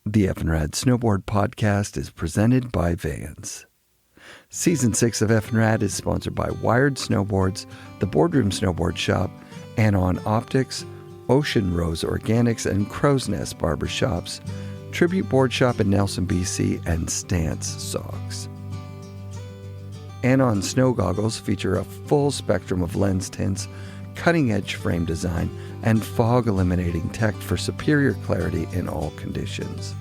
The FNRad Snowboard Podcast is presented by Vans. Season 6 of FNRad is sponsored by Wired Snowboards, the Boardroom Snowboard Shop, Anon Optics, Ocean Rose Organics and Crow's Nest Barbershops, Tribute Board Shop in Nelson, BC, and Stance Socks. Anon snow goggles feature a full spectrum of lens tints, cutting-edge frame design, and fog-eliminating tech for superior clarity in all conditions.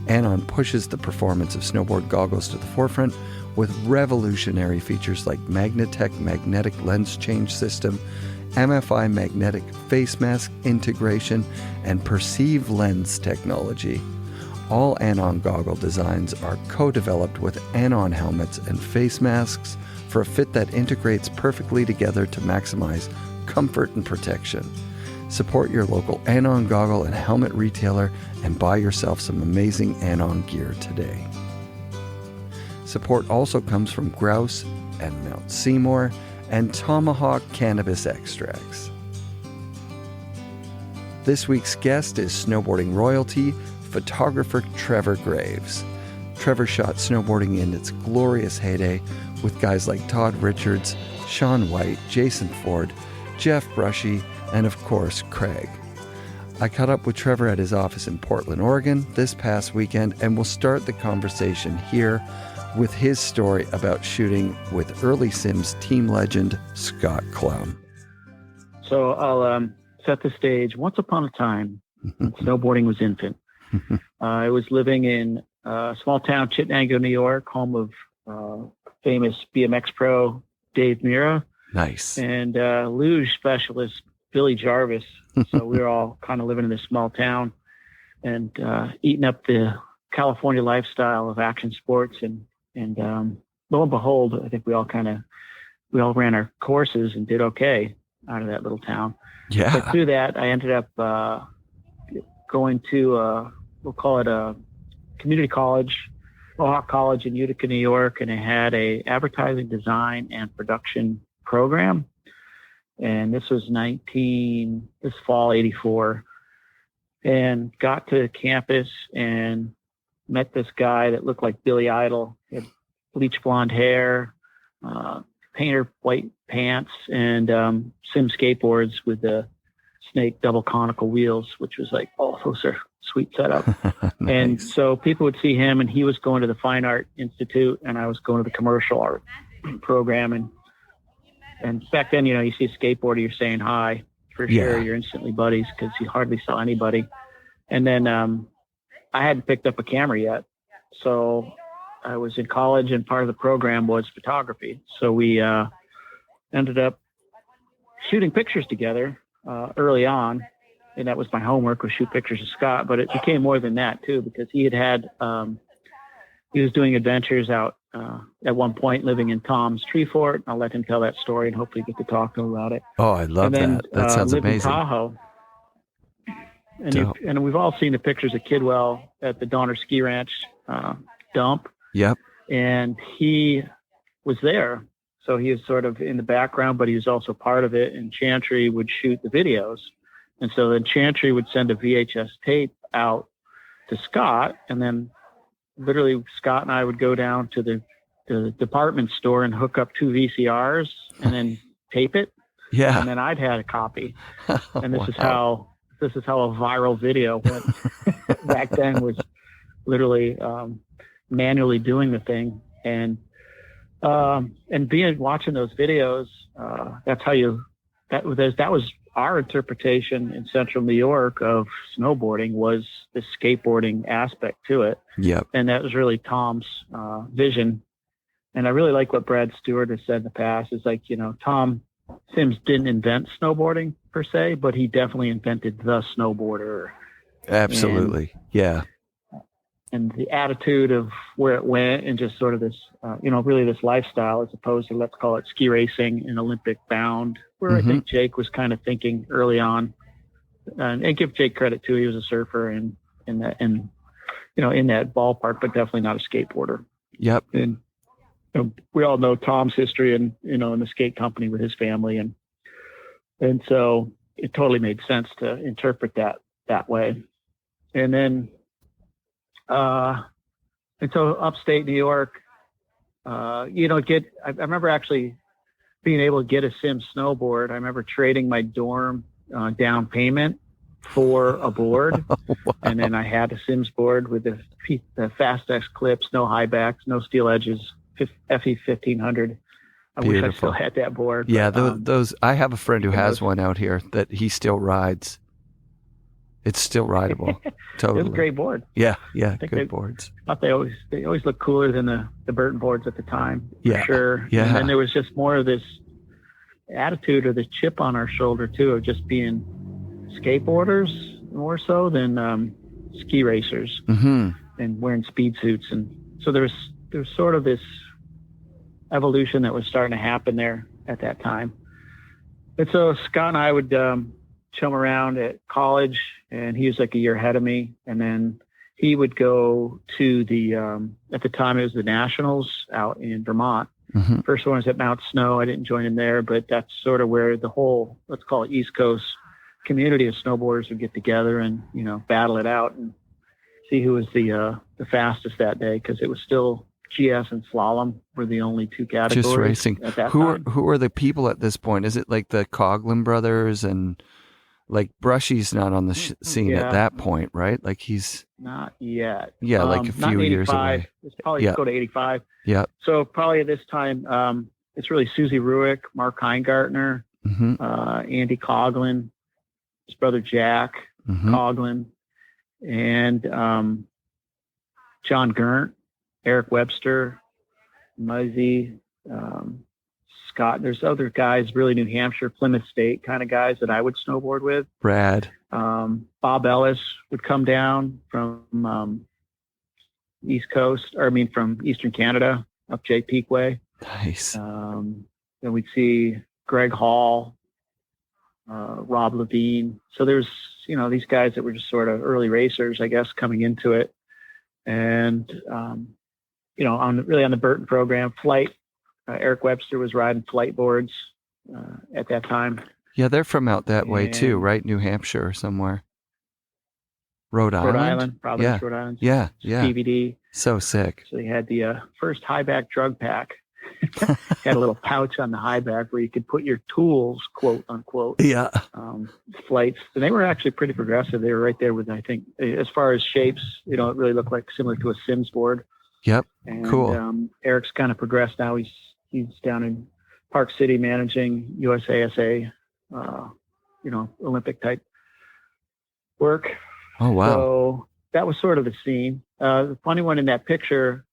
Anon pushes the performance of snowboard goggles to the forefront with revolutionary features like Magnetec magnetic lens change system, MFI magnetic face mask integration, and Perceive lens technology. All Anon goggle designs are co-developed with Anon helmets and face masks for a fit that integrates perfectly together to maximize comfort and protection. Support your local Anon goggle and helmet retailer and buy yourself some amazing Anon gear today. Support also comes from Grouse and Mount Seymour and Tomahawk Cannabis Extracts. This week's guest is snowboarding royalty, photographer Trevor Graves. Trevor shot snowboarding in its glorious heyday with guys like Todd Richards, Sean White, Jason Ford, Jeff Brushie, and of course, Craig. I caught up with Trevor at his office in Portland, Oregon this past weekend, and we'll start the conversation here with his story about shooting with early Sims team legend Scott Klum. So I'll set the stage. Once upon a time, snowboarding was infant. I was living in a small town, Chittenango, New York, home of famous BMX pro Dave Mira. Nice. And luge specialist Billy Jarvis. So we were all kind of living in this small town and eating up the California lifestyle of action sports. And lo and behold, I think we all ran our courses and did okay out of that little town. Yeah. But through that, I ended up going to, we'll call it a community college, Mohawk College in Utica, New York. And it had a advertising design and production program. And this was this fall, 84, and got to campus and met this guy that looked like Billy Idol. He had bleach blonde hair, painter white pants, and Sim skateboards with the snake double conical wheels, which was like, oh, those are sweet setup. Nice. And so people would see him, and he was going to the Fine Art Institute, and I was going to the commercial art program. And back then, you see a skateboarder, you're saying hi for sure. You're instantly buddies because you hardly saw anybody. And then I hadn't picked up a camera yet. So I was in college, and part of the program was photography. So we ended up shooting pictures together early on. And that was my homework, was shoot pictures of Scott. But it became more than that, too, because he was doing adventures out at one point, living in Tom's Tree Fort. I'll let him tell that story and hopefully get to talk to him about it. Oh, I love that. That sounds amazing. In Tahoe. And we've all seen the pictures of Kidwell at the Donner Ski Ranch dump. Yep. And he was there. So he was sort of in the background, but he was also part of it. And Chantry would shoot the videos. And so then Chantry would send a VHS tape out to Scott, and then literally Scott and I would go down to the department store and hook up 2 VCRs and then tape it. Yeah. And then I'd had a copy. And this is how a viral video went. Back then was literally manually doing the thing. And watching those videos, that was our interpretation in central New York of snowboarding, was the skateboarding aspect to it. Yep. And that was really Tom's vision. And I really like what Brad Stewart has said in the past, is like, Tom Sims didn't invent snowboarding per se, but he definitely invented the snowboarder. Absolutely. And the attitude of where it went, and just sort of this, really this lifestyle, as opposed to, let's call it ski racing and Olympic bound, where I think Jake was kind of thinking early on, and give Jake credit too. He was a surfer and in that ballpark, but definitely not a skateboarder. Yep. And we all know Tom's history and, in the skate company with his family. And so it totally made sense to interpret that way. And then And so upstate New York, I remember actually being able to get a Sims snowboard. I remember trading my dorm down payment for a board. Wow. And then I had a Sims board with the Fast-X clips, no high backs, no steel edges, FE 1500. I Beautiful. wish I still had that board. Yeah, but, those. I have a friend who has one out here that he still rides. It's still rideable. Totally. It was a great board. Yeah, good boards. I thought they always looked cooler than the Burton boards at the time, for Yeah, sure. yeah. And then there was just more of this attitude or this chip on our shoulder too, of just being skateboarders more so than ski racers, and wearing speed suits. And so there was sort of this evolution that was starting to happen there at that time. And so Scott and I would chum around at college, and he was like a year ahead of me. And then he would go to the, at the time it was the Nationals out in Vermont. First one was at Mount Snow. I didn't join him there, but that's sort of where the whole, let's call it East Coast community of snowboarders would get together and, battle it out and see who was the fastest that day. Cause it was still GS and slalom were the only two categories. Just racing. At that Who time. are the people at this point? Is it like the Coughlin brothers and like Brushie's not on the scene at that point, right? Like he's not yet. Yeah, like a few years away. It's probably go to 85. Yeah. So probably at this time, it's really Susie Ruick, Mark Heingartner, Andy Coughlin, his brother Jack Coughlin, and John Gurnt, Eric Webster, Muzzy, Scott. There's other guys, really New Hampshire, Plymouth State kind of guys that I would snowboard with. Rad. Bob Ellis would come down from East Coast, from Eastern Canada, up Jay Peak Way. Nice. Then we'd see Greg Hall, Rob Levine. So there's, these guys that were just sort of early racers, I guess, coming into it. And, on the Burton program, flight, Eric Webster was riding flight boards at that time. Yeah, they're from out that way too, right? New Hampshire or somewhere. Rhode Island? Providence, Rhode Island. Yeah. DVD. So sick. So they had the first high back drug pack. Had a little pouch on the high back where you could put your tools, quote unquote. Yeah. Flights. And they were actually pretty progressive. They were right there with, I think, as far as shapes, it really looked like similar to a Sims board. Yep. And, cool. Eric's kind of progressed now. He's down in Park City managing USASA, Olympic type work. Oh, wow. So that was sort of the scene. The funny one in that picture,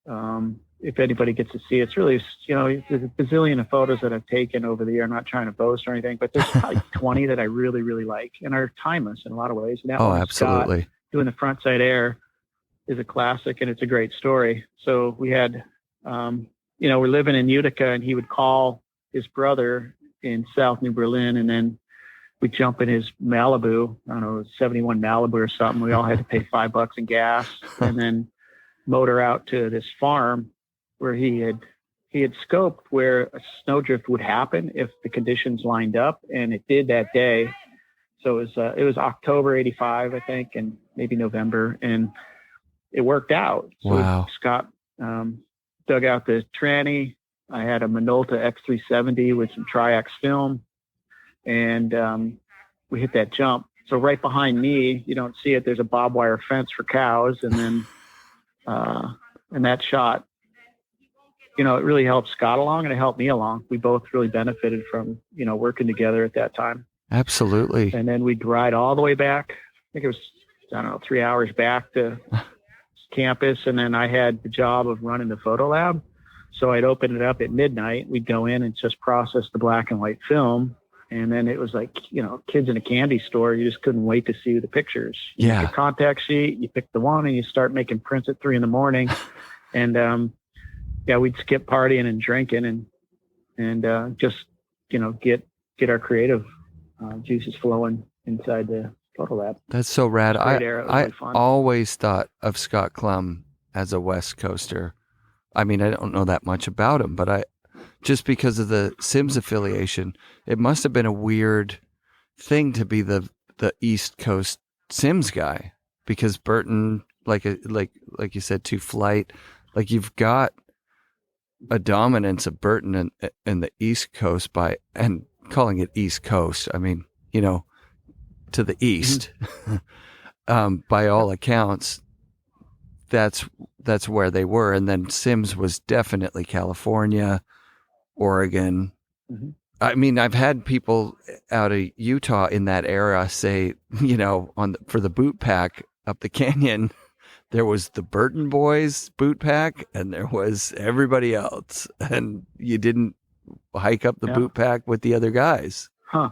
if anybody gets to see it, it's really, there's a bazillion of photos that I've taken over the year. I'm not trying to boast or anything, but there's probably 20 that I really, really like and are timeless in a lot of ways. And that one, absolutely. Scott, doing the front side air is a classic and it's a great story. So we had, we're living in Utica and he would call his brother in South New Berlin and then we'd jump in his Malibu, I don't know, 71 Malibu or something. We all had to pay $5 in gas and then motor out to this farm where he had scoped where a snowdrift would happen if the conditions lined up, and it did that day. So it was October 85, I think, and maybe November, and it worked out. So wow. Scott dug out the tranny. I had a Minolta X370 with some Triax film, and we hit that jump. So right behind me, you don't see it, there's a barbed wire fence for cows, and then and that shot, it really helped Scott along and it helped me along. We both really benefited from, working together at that time. Absolutely. And then we'd ride all the way back. I think it was, 3 hours back to campus. And then I had the job of running the photo lab. So I'd open it up at midnight. We'd go in and just process the black and white film. And then it was like, kids in a candy store. You just couldn't wait to see the pictures. You Yeah. make a contact sheet, you pick the one and you start making prints at 3 a.m. And, we'd skip partying and drinking and just, get our creative juices flowing inside the photo lab. That's so rad. I really fun. always thought of Scott Klum as a West Coaster. I mean, I don't know that much about him, but just because of the Sims affiliation, it must have been a weird thing to be the East Coast Sims guy, because Burton like you said, to flight. Like you've got a dominance of Burton in the East Coast and calling it East Coast. I mean, to the east, by all accounts, that's where they were. And then Sims was definitely California, Oregon. Mm-hmm. I mean, I've had people out of Utah in that era say, for the boot pack up the canyon, there was the Burton boys boot pack and there was everybody else. And you didn't hike up the boot pack with the other guys. Huh.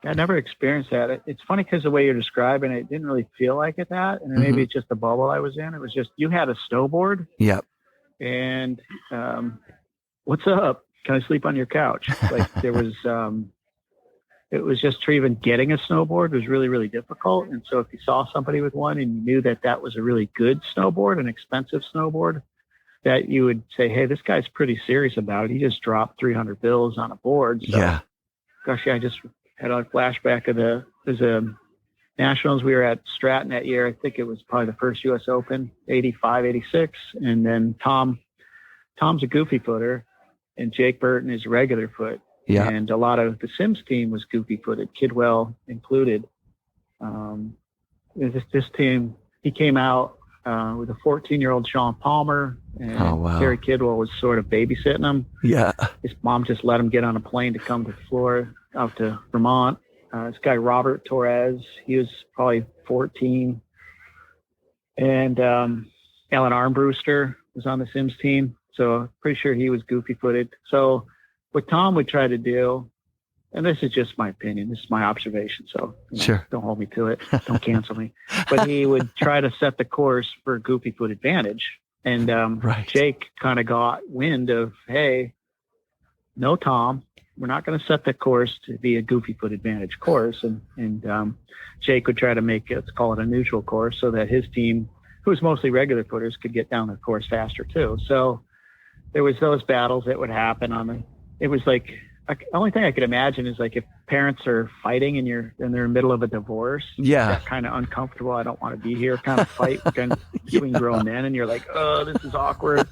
I never experienced that. It's funny because the way you're describing it didn't really feel like it that. And maybe it's just the bubble I was in. It was just, you had a snowboard. Yep. And what's up? Can I sleep on your couch? Like there was, it was just for even getting a snowboard was really, really difficult. And so if you saw somebody with one and you knew that was a really good snowboard, an expensive snowboard, that you would say, hey, this guy's pretty serious about it. He just dropped 300 bills on a board. So, yeah. Gosh, yeah, I just had a flashback of there's a Nationals. We were at Stratton that year. I think it was probably the first U.S. Open, 85, 86. And then Tom's a goofy footer. And Jake Burton is regular foot. Yeah. And a lot of the Sims team was goofy footed, Kidwell included. This team, he came out with a 14-year-old Sean Palmer, and Terry Kidwell was sort of babysitting him. Yeah. His mom just let him get on a plane to come to Florida, out to Vermont. This guy, Robert Torres, he was probably 14. And Alan Armbruster was on the Sims team. So pretty sure he was goofy footed. So what Tom would try to do, and this is just my opinion, this is my observation, so sure, don't hold me to it, don't cancel me. But he would try to set the course for goofy foot advantage. And Jake kind of got wind of, hey, no, Tom, we're not going to set the course to be a goofy foot advantage course. And Jake would try to make it, let's call it a neutral course, so that his team, who was mostly regular footers, could get down the course faster too. So there was those battles that would happen it was like, the only thing I could imagine is like if parents are fighting and they're in the middle of a divorce, that kind of uncomfortable, I don't want to be here kind of fight between grown men, and you're like, oh, this is awkward.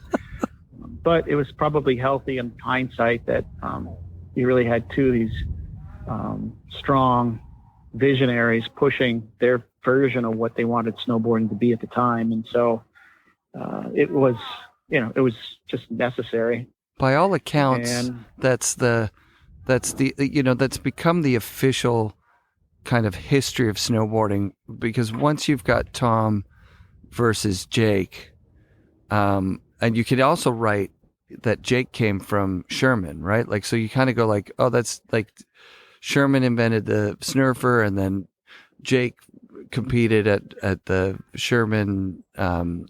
But it was probably healthy in hindsight that you really had two of these strong visionaries pushing their version of what they wanted snowboarding to be at the time. And so it was just necessary. By all accounts, that's become the official kind of history of snowboarding, because once you've got Tom versus Jake, and you could also write that Jake came from Sherman, right? Like, so you kind of go like, oh, that's like Sherman invented the snurfer, and then Jake competed at the Sherman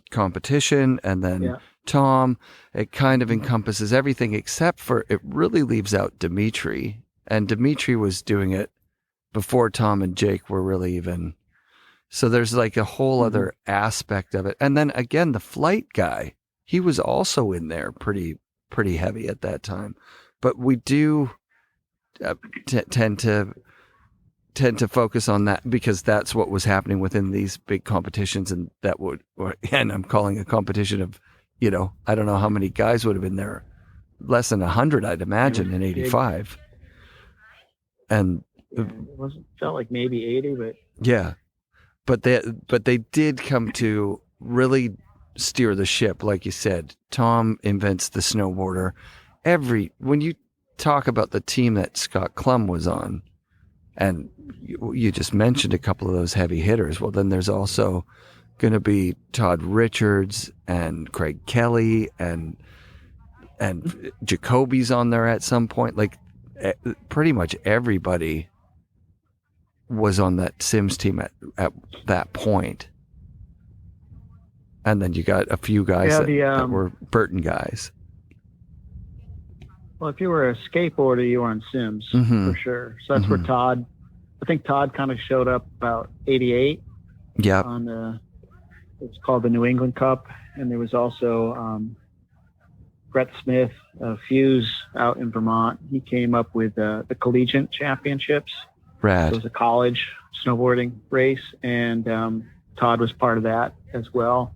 competition, and then Tom. It kind of encompasses everything except for it really leaves out Dimitri, and Dimitri was doing it before Tom and Jake were really even. So there's like a whole other aspect of it. And then again, the flight guy, he was also in there pretty heavy at that time. But we do tend to focus on that because that's what was happening within these big competitions, and and I'm calling a competition of, I don't know how many guys would have been there. Less than 100, I'd imagine, in 85. And it felt like maybe 80, but yeah. But they did come to really steer the ship, like you said. Tom invents the snowboarder. When you talk about the team that Scott Klum was on, and you just mentioned a couple of those heavy hitters, well, then there's also going to be Todd Richards and Craig Kelly and Jacoby's on there at some point. Like pretty much everybody was on that Sims team at that point. And then you got a few guys that were Burton guys. Well, if you were a skateboarder, you were on Sims for sure. So that's where Todd, I think Todd kind of showed up about 88. Yeah. It's called the New England Cup. And there was also Brett Smith, Fuse out in Vermont. He came up with the collegiate championships. Rad. So it was a college snowboarding race. And Todd was part of that as well.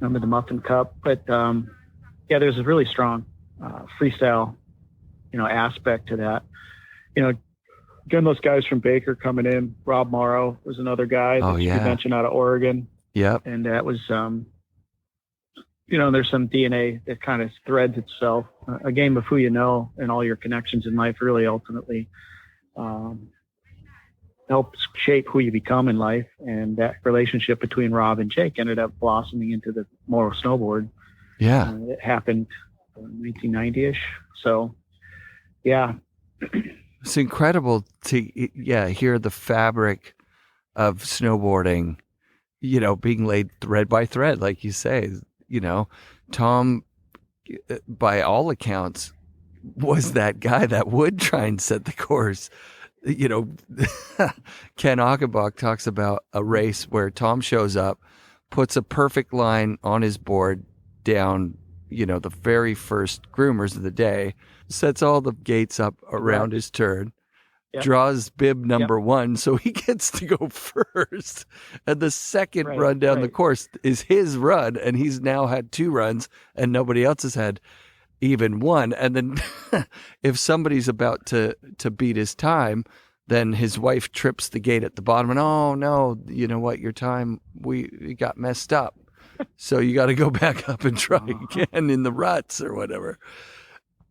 Remember the Muffin Cup, but yeah, there's a really strong freestyle, aspect to that. Again, those guys from Baker coming in. Rob Morrow was another guy that you mentioned out of Oregon. Yep. And that was, there's some DNA that kind of threads itself. A game of who you know and all your connections in life really ultimately helps shape who you become in life. And that relationship between Rob and Jake ended up blossoming into the Morrow Snowboard. Yeah. It happened 1990-ish. So, yeah. It's incredible to hear the fabric of snowboarding, being laid thread by thread, like you say. Tom, by all accounts, was that guy that would try and set the course. Ken Achenbach talks about a race where Tom shows up, puts a perfect line on his board down, the very first groomers of the day, sets all the gates up around his turn, draws bib number one, so he gets to go first. And the second run down the course is his run, and he's now had 2 runs, and nobody else has had even one. And then if somebody's about to beat his time, then his wife trips the gate at the bottom, and oh no, you know what, your time, we got messed up. So you got to go back up and try again in the ruts or whatever.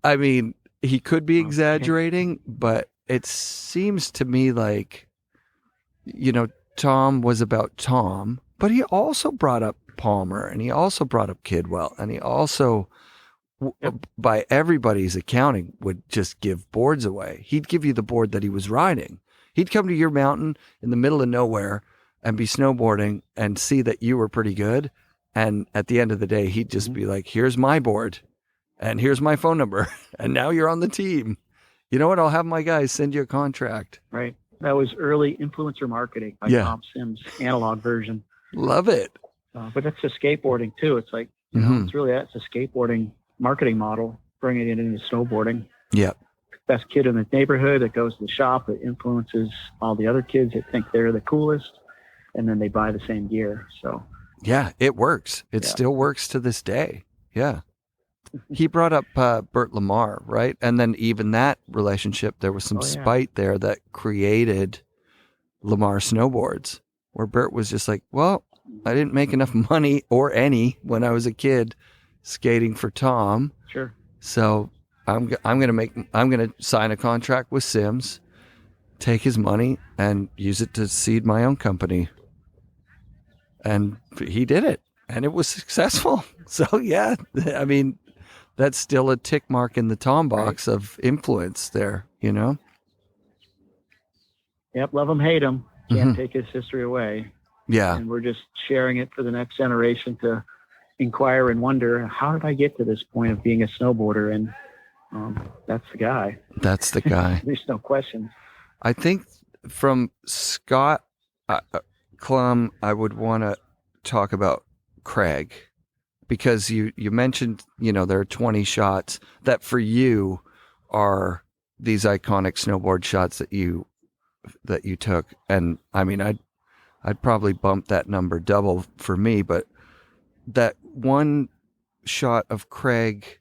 I mean, he could be exaggerating, but it seems to me like, Tom was about Tom, but he also brought up Palmer, and he also brought up Kidwell, and he also, by everybody's accounting, would just give boards away. He'd give you the board that he was riding. He'd come to your mountain in the middle of nowhere and be snowboarding and see that you were pretty good. And at the end of the day, he'd just be like, here's my board and here's my phone number. And now you're on the team. You know what? I'll have my guys send you a contract. Right. That was early influencer marketing by Tom Sims, analog version. Love it. But that's the skateboarding too. It's like, it's really, that's a skateboarding marketing model, bringing it into snowboarding. Yeah. Best kid in the neighborhood that goes to the shop, that influences all the other kids that think they're the coolest, and then they buy the same gear. So yeah, it works. It still works to this day. Yeah. He brought up Burt Lamar, right? And then even that relationship, there was some spite there that created Lamar Snowboards, where Burt was just like, well, I didn't make enough money or any when I was a kid skating for Tom. Sure. So I'm gonna sign a contract with Sims, take his money and use it to seed my own company. And he did it, and it was successful. So yeah, I mean, that's still a tick mark in the Tom box of influence there, Yep, love him, hate him. Can't take his history away. Yeah. And we're just sharing it for the next generation to inquire and wonder, how did I get to this point of being a snowboarder? And that's the guy. That's the guy. There's no question. I think from Scott Klum, I would want to talk about Craig, because you mentioned, there are 20 shots that for you are these iconic snowboard shots that you took. And I mean, I'd probably bump that number double for me, but that one shot of Craig,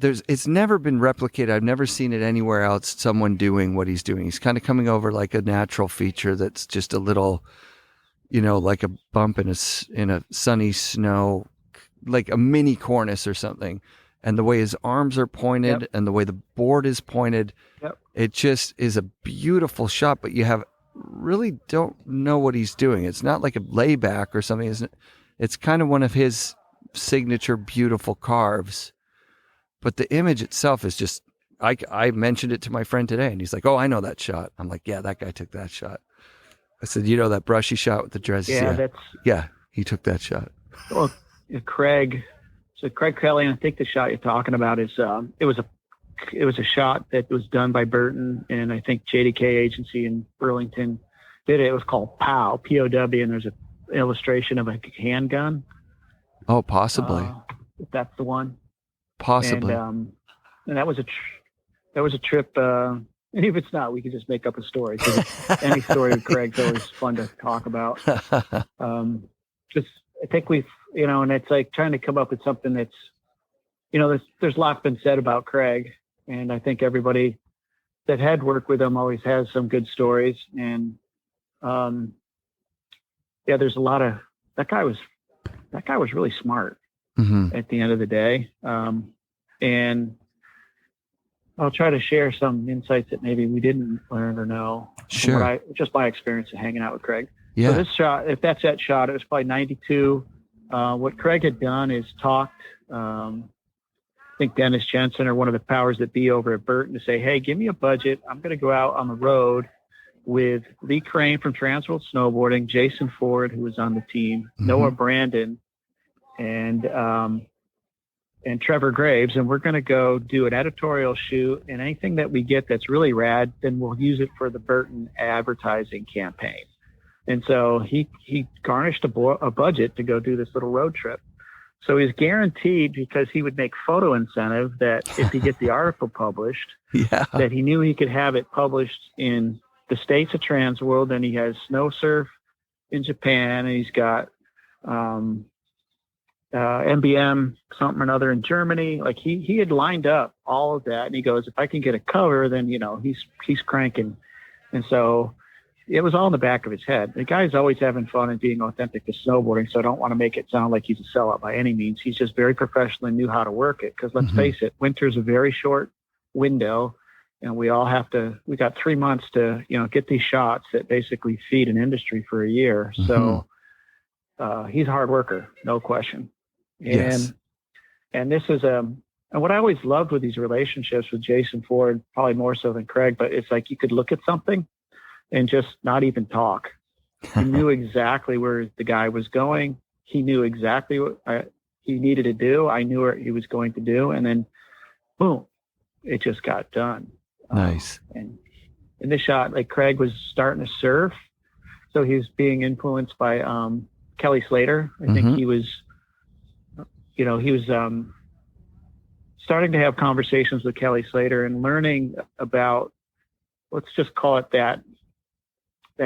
it's never been replicated. I've never seen it anywhere else, someone doing what he's doing. He's kind of coming over like a natural feature that's just a little, like a bump in a sunny snow, like a mini cornice or something. And the way his arms are pointed and the way the board is pointed, it just is a beautiful shot, but you really don't know what he's doing. It's not like a layback or something. It's kind of one of his signature beautiful carves. But the image itself is just, I mentioned it to my friend today, and he's like, oh, I know that shot. I'm like, yeah, that guy took that shot. I said, that Brushie shot with the dresses? Yeah, he took that shot. Well, Craig Kelly, and I think the shot you're talking about is, it was a shot that was done by Burton, and I think JDK Agency in Burlington did it. It was called POW, P-O-W, and there's an illustration of a handgun. Oh, possibly. If that's the one. Possibly. And that was a trip And if it's not, we can just make up a story. Because any story with Craig's always fun to talk about. Just, I think we've, and it's like trying to come up with something that's, there's lots been said about Craig. And I think everybody that had worked with him always has some good stories. And, there's a lot of, that guy was really smart at the end of the day. And I'll try to share some insights that maybe we didn't learn or know. Sure. Just my experience of hanging out with Craig. Yeah. So this shot, if that's that shot, it was probably 92. What Craig had done is talked, I think Dennis Jensen or one of the powers that be over at Burton to say, hey, give me a budget. I'm going to go out on the road with Lee Crane from Transworld Snowboarding, Jason Ford, who was on the team, Noah Brandon, and Trevor Graves. And we're going to go do an editorial shoot, and anything that we get that's really rad, then we'll use it for the Burton advertising campaign. And so he garnished a budget to go do this little road trip. So he's guaranteed, because he would make photo incentive, that if he gets the article published, that he knew he could have it published in the States of Transworld, and he has snow surf in Japan, and he's got MBM something or another in Germany. Like he had lined up all of that, and he goes, if I can get a cover, then he's cranking. And so it was all in the back of his head. The guy's always having fun and being authentic to snowboarding, so I don't want to make it sound like he's a sellout by any means. He's just very professional and knew how to work it, because let's face it, winter's a very short window, and we got 3 months to get these shots that basically feed an industry for a year. So he's a hard worker, no question. And this is and what I always loved with these relationships with Jason Ford, probably more so than Craig, but it's like you could look at something and just not even talk. He knew exactly where the guy was going. He knew exactly what he needed to do. I knew what he was going to do. And then, boom, it just got done. Nice. And in this shot, like Craig was starting to surf. So he was being influenced by Kelly Slater. I think he was starting to have conversations with Kelly Slater and learning about, let's just call it that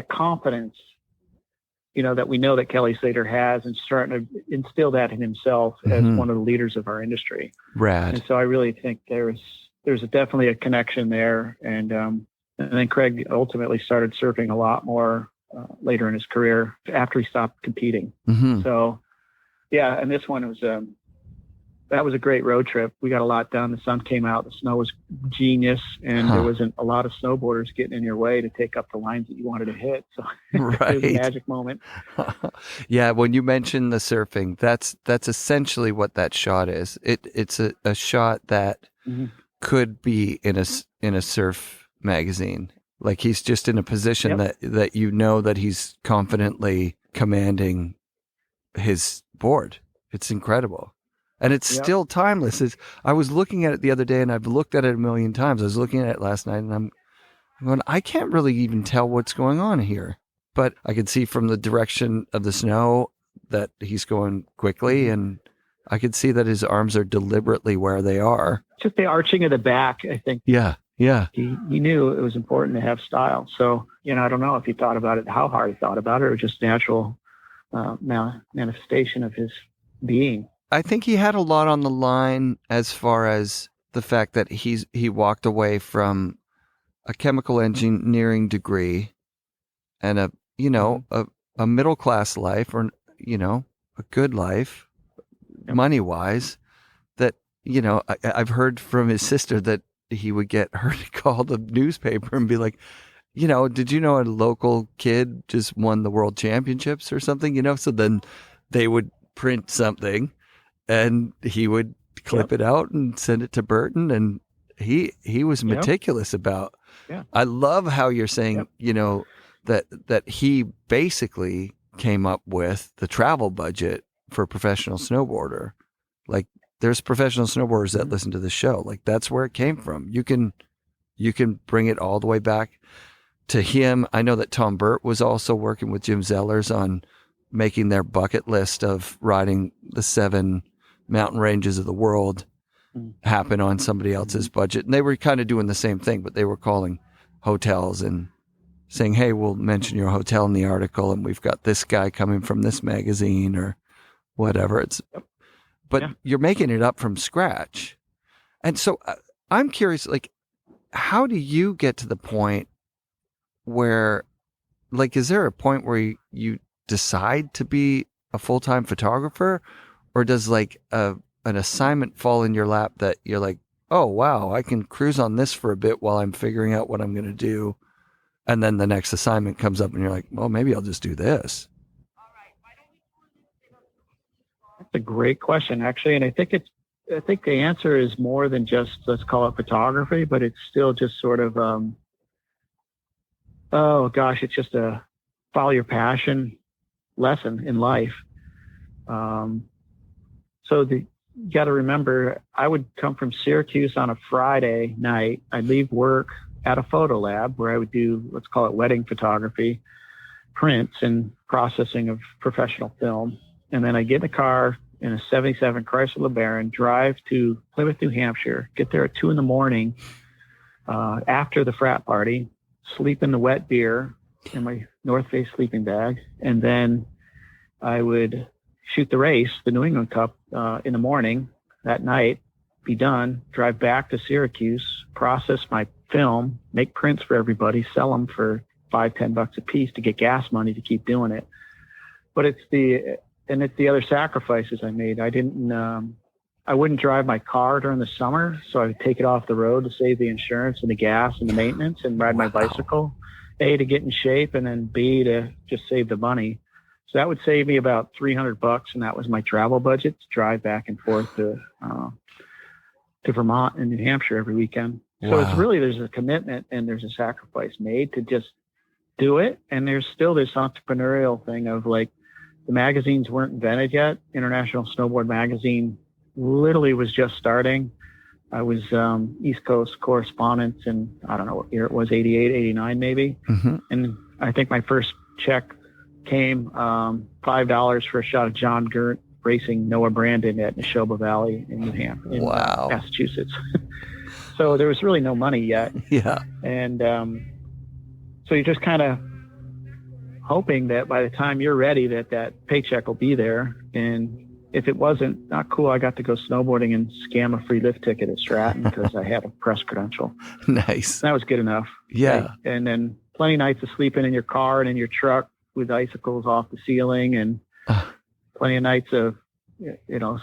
confidence, that we know that Kelly Slater has, and starting to instill that in himself as one of the leaders of our industry. Rad. And so I really think there's definitely a connection there. And then Craig ultimately started surfing a lot more later in his career after he stopped competing. So yeah, and this one was that was a great road trip. We got a lot done. The sun came out. The snow was genius. And there wasn't a lot of snowboarders getting in your way to take up the lines that you wanted to hit. So it was a magic moment. Yeah, when you mentioned the surfing, that's essentially what that shot is. It's a shot that could be in a surf magazine. Like he's just in a position that that he's confidently commanding his board. It's incredible. And it's still timeless. I was looking at it the other day, and I've looked at it a million times. I was looking at it last night, and I'm going, I can't really even tell what's going on here. But I could see from the direction of the snow that he's going quickly, and I could see that his arms are deliberately where they are. Just the arching of the back, I think. Yeah. He knew it was important to have style. So, I don't know if he thought about it, how hard he thought about it, or just natural manifestation of his being. I think he had a lot on the line as far as the fact that he walked away from a chemical engineering degree and a middle class life, or a good life, money wise. That I've heard from his sister that he would get her to call the newspaper and be like, did you know a local kid just won the world championships or something? So then they would print something. And he would clip it out and send it to Burton, and he was meticulous about. Yeah. I love how you're saying, that he basically came up with the travel budget for a professional snowboarder. Like there's professional snowboarders that listen to the show. Like that's where it came from. You can bring it all the way back to him. I know that Tom Burt was also working with Jim Zellers on making their bucket list of riding the 7 mountain ranges of the world happen on somebody else's budget. And they were kind of doing the same thing, but they were calling hotels and saying, hey, we'll mention your hotel in the article, and we've got this guy coming from this magazine or whatever. But you're making it up from scratch. And so I'm curious, like, how do you get to the point where, like, is there a point where you decide to be a full-time photographer, or does like an assignment fall in your lap that you're like, oh, wow, I can cruise on this for a bit while I'm figuring out what I'm going to do. And then the next assignment comes up and you're like, well, maybe I'll just do this. That's a great question, actually. And I think the answer is more than just, let's call it photography, but it's still just sort of, it's just a follow your passion lesson in life. You got to remember, I would come from Syracuse on a Friday night. I'd leave work at a photo lab where I would do, let's call it wedding photography, prints and processing of professional film. And then I get in the car in a 77 Chrysler LeBaron, drive to Plymouth, New Hampshire, get there at 2 a.m. After the frat party, sleep in the wet beer in my North Face sleeping bag. And then I would shoot the race, the New England Cup, in the morning that night, be done, drive back to Syracuse, process my film, make prints for everybody, sell them for $5-10 a piece to get gas money to keep doing it. But it's the other sacrifices I made. I wouldn't drive my car during the summer, so I would take it off the road to save the insurance and the gas and the maintenance, and ride my bicycle, A, to get in shape, and then B, to just save the money. So that would save me about $300, and that was my travel budget to drive back and forth to Vermont and New Hampshire every weekend. So it's really, there's a commitment and there's a sacrifice made to just do it. And there's still this entrepreneurial thing of, like, the magazines weren't invented yet. International Snowboard Magazine literally was just starting. I was East Coast correspondent, and I don't know what year it was, 88, 89 maybe. Mm-hmm. And I think my first check came $5 for a shot of John Gert racing Noah Brandon at Neshoba Valley in New Hampshire, in Massachusetts. So there was really no money yet. Yeah. And so you're just kind of hoping that by the time you're ready, that paycheck will be there. And if it wasn't, not cool, I got to go snowboarding and scam a free lift ticket at Stratton because I had a press credential. Nice. That was good enough. Yeah. Right? And then plenty of nights of sleeping in your car and in your truck with icicles off the ceiling, and plenty of nights of,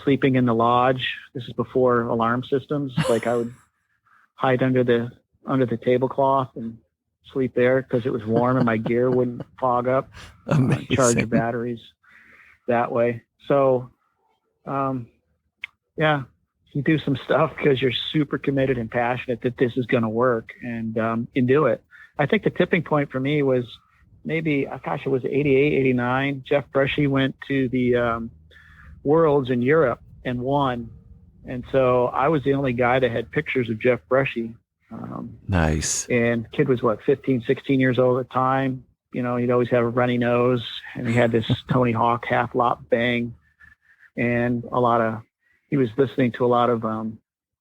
sleeping in the lodge. This is before alarm systems. Like, I would hide under the tablecloth and sleep there because it was warm and my gear wouldn't fog up. Charge your batteries that way. So, you do some stuff because you're super committed and passionate that this is going to work, and do it. I think the tipping point for me was maybe, it was 88, 89. Jeff Brushie went to the Worlds in Europe and won. And so I was the only guy that had pictures of Jeff Brushie. Nice. And kid was 15, 16 years old at the time. He'd always have a runny nose, and he had this Tony Hawk half lop bang, and he was listening to a lot of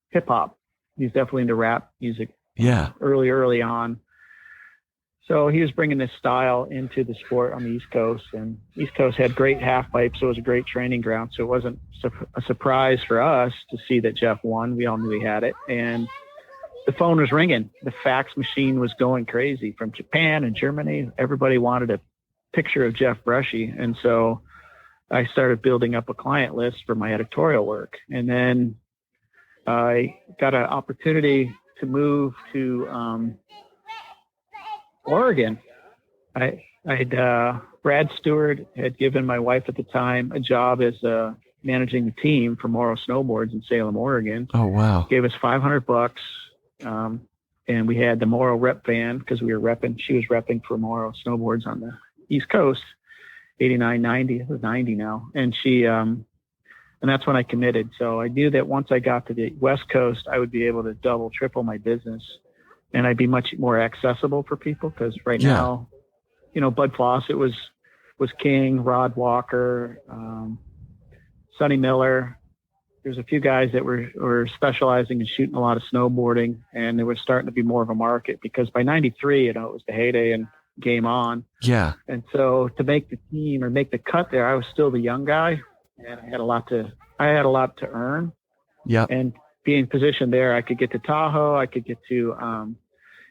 hip hop. He's definitely into rap music. Yeah. Early on. So he was bringing this style into the sport on the East Coast, and East Coast had great half pipes, so it was a great training ground. So it wasn't a surprise for us to see that Jeff won. We all knew he had it, and the phone was ringing. The fax machine was going crazy from Japan and Germany. Everybody wanted a picture of Jeff Brushie, and so I started building up a client list for my editorial work. And then I got an opportunity to move to Oregon. Brad Stewart had given my wife at the time a job as managing the team for Morrow Snowboards in Salem, Oregon. Oh, wow. Gave us $500. And we had the Morrow rep van because she was repping for Morrow Snowboards on the East Coast, 89, 90, it was 90 now. And and that's when I committed. So I knew that once I got to the West Coast, I would be able to double, triple my business. And I'd be much more accessible for people, because right now, Bud Fawcett was King, Rod Walker, Sonny Miller, there's a few guys that were specializing in shooting a lot of snowboarding, and there was starting to be more of a market because by 93, you know, it was the heyday and game on. Yeah. And so to make the team or make the cut there, I was still the young guy, and I had a lot to earn. Yeah. And being positioned there, I could get to Tahoe, I could get to,